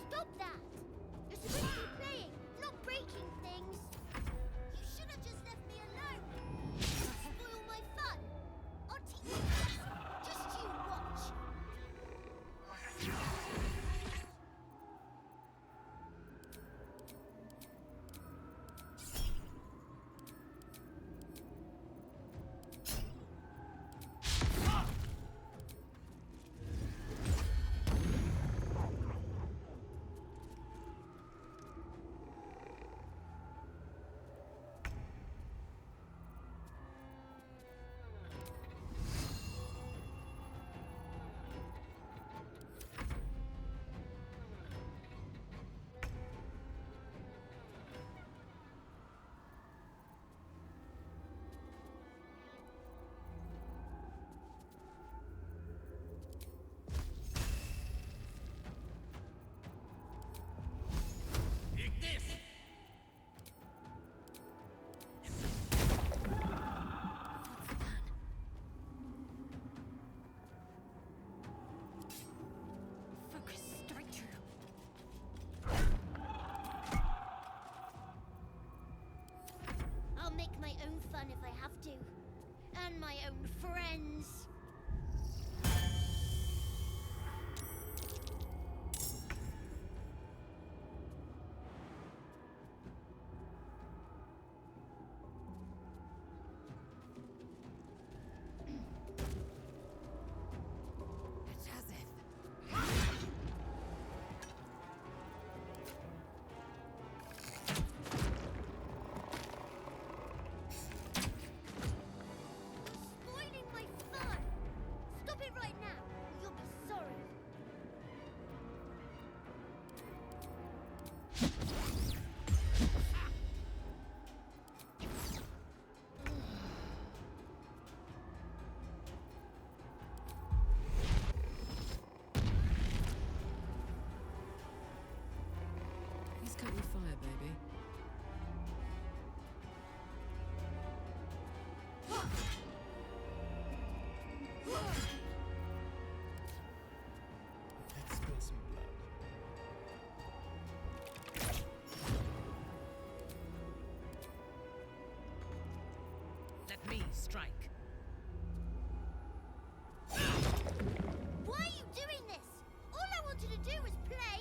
Stop that! You're supposed to be playing, not breaking things. You should have just left me alone. Spoil my fun. I'll teach you a lesson. Just you watch. He's caught with fire, baby. Let's spill some blood. Let me strike. Why are you doing this? All I wanted to do was play.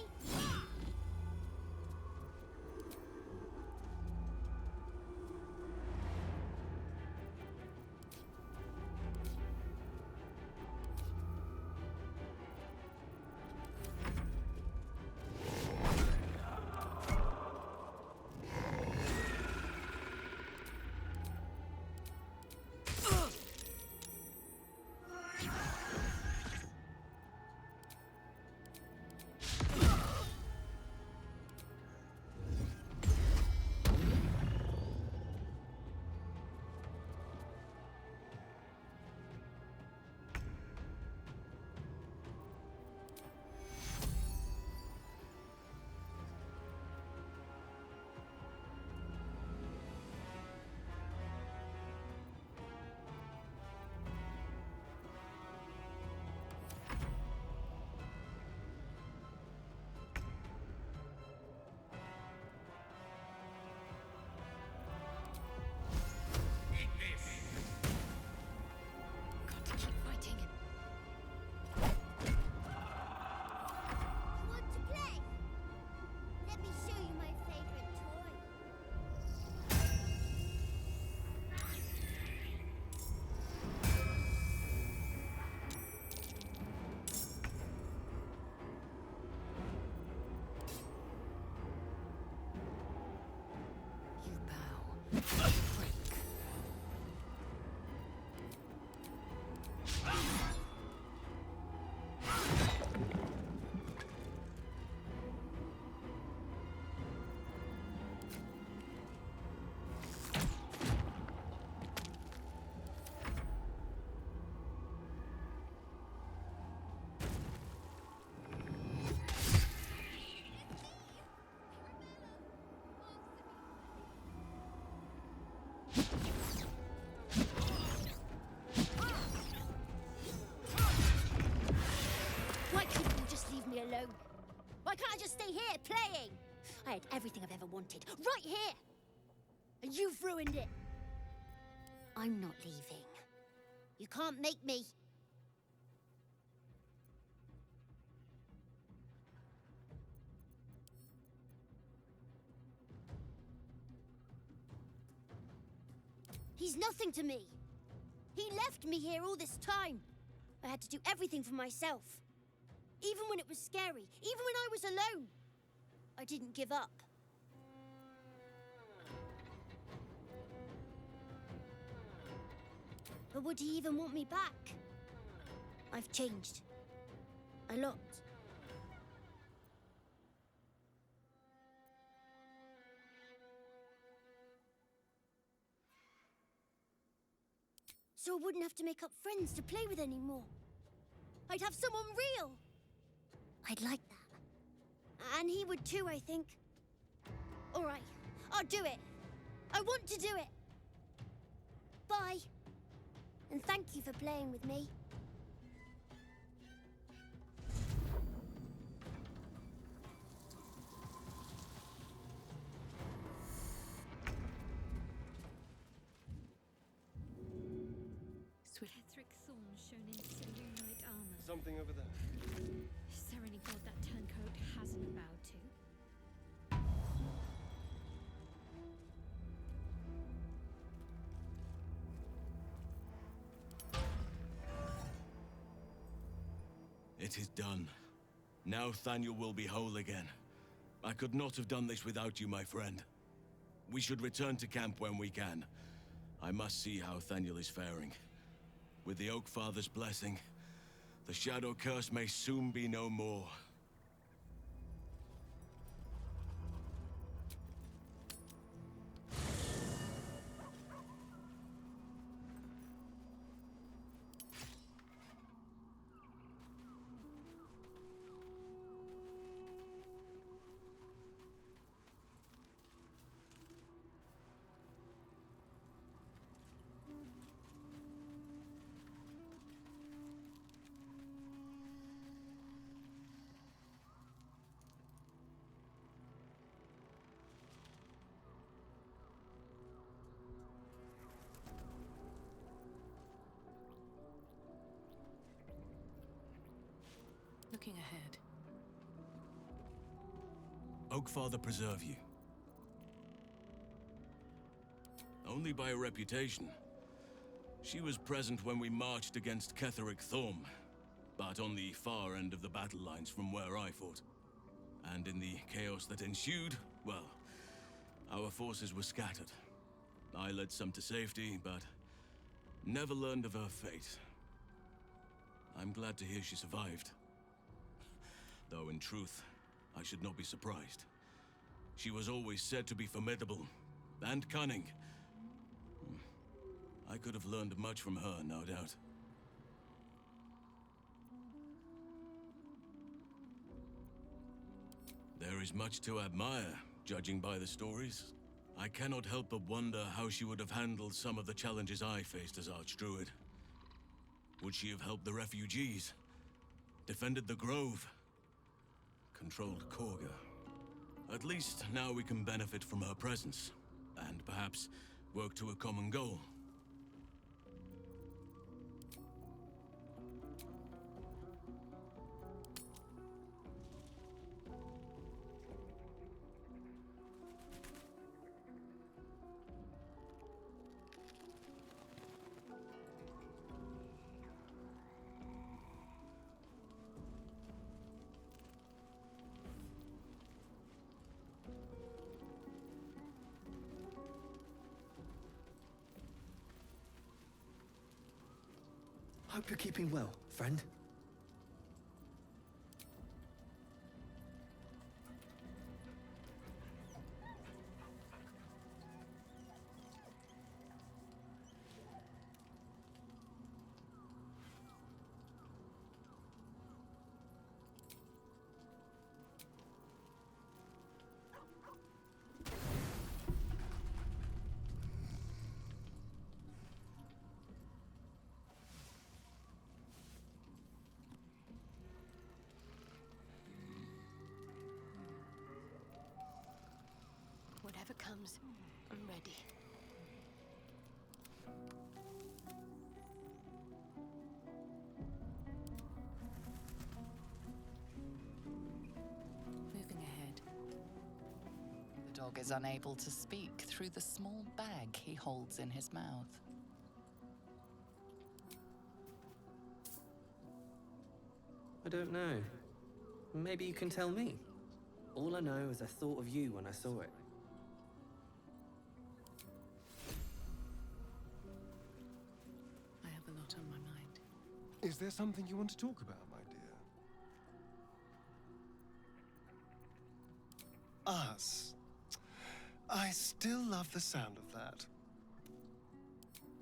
Got to keep fighting. You want to play? Let me show you my favorite toy. You bow. Why can't you just leave me alone? Why can't I just stay here playing? I had everything I've ever wanted, right here! And you've ruined it. I'm not leaving. You can't make me. He's nothing to me. He left me here all this time. I had to do everything for myself. Even when it was scary, even when I was alone. I didn't give up. But would he even want me back? I've changed. A lot. So I wouldn't have to make up friends to play with anymore. I'd have someone real. I'd like that. And he would too, I think. All right, I'll do it. I want to do it. Bye. And thank you for playing with me. Etheric thorns shown in silver knight armor. Something over there. Is there any god that turncoat hasn't bowed to? It is done. Now Thaniel will be whole again. I could not have done this without you, my friend. We should return to camp when we can. I must see how Thaniel is faring. With the Oak Father's blessing, the Shadow Curse may soon be no more. looking ahead. Oakfather preserve you. Only by a reputation. She was present when we marched against Ketheric Thorm, but on the far end of the battle lines from where I fought. And in the chaos that ensued, well, our forces were scattered. I led some to safety, but never learned of her fate. I'm glad to hear she survived. Though in truth, I should not be surprised. She was always said to be formidable and cunning. I could have learned much from her, no doubt. There is much to admire, judging by the stories. I cannot help but wonder how she would have handled some of the challenges I faced as Archdruid. Would she have helped the refugees? Defended the Grove? Controlled Korga? At least now we can benefit from her presence, and perhaps work to a common goal. Hope you're keeping well, friend. Whatever comes, I'm ready. Moving ahead. The dog is unable to speak through the small bag he holds in his mouth. I don't know. Maybe you can tell me. All I know is I thought of you when I saw it. I have a lot on my mind. Is there something you want to talk about, my dear? Us. I still love the sound of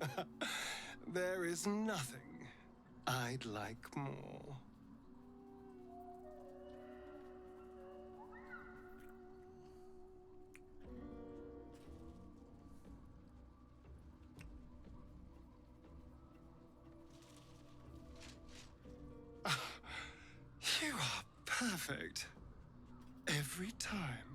that. There is nothing I'd like more. You are perfect. Every time.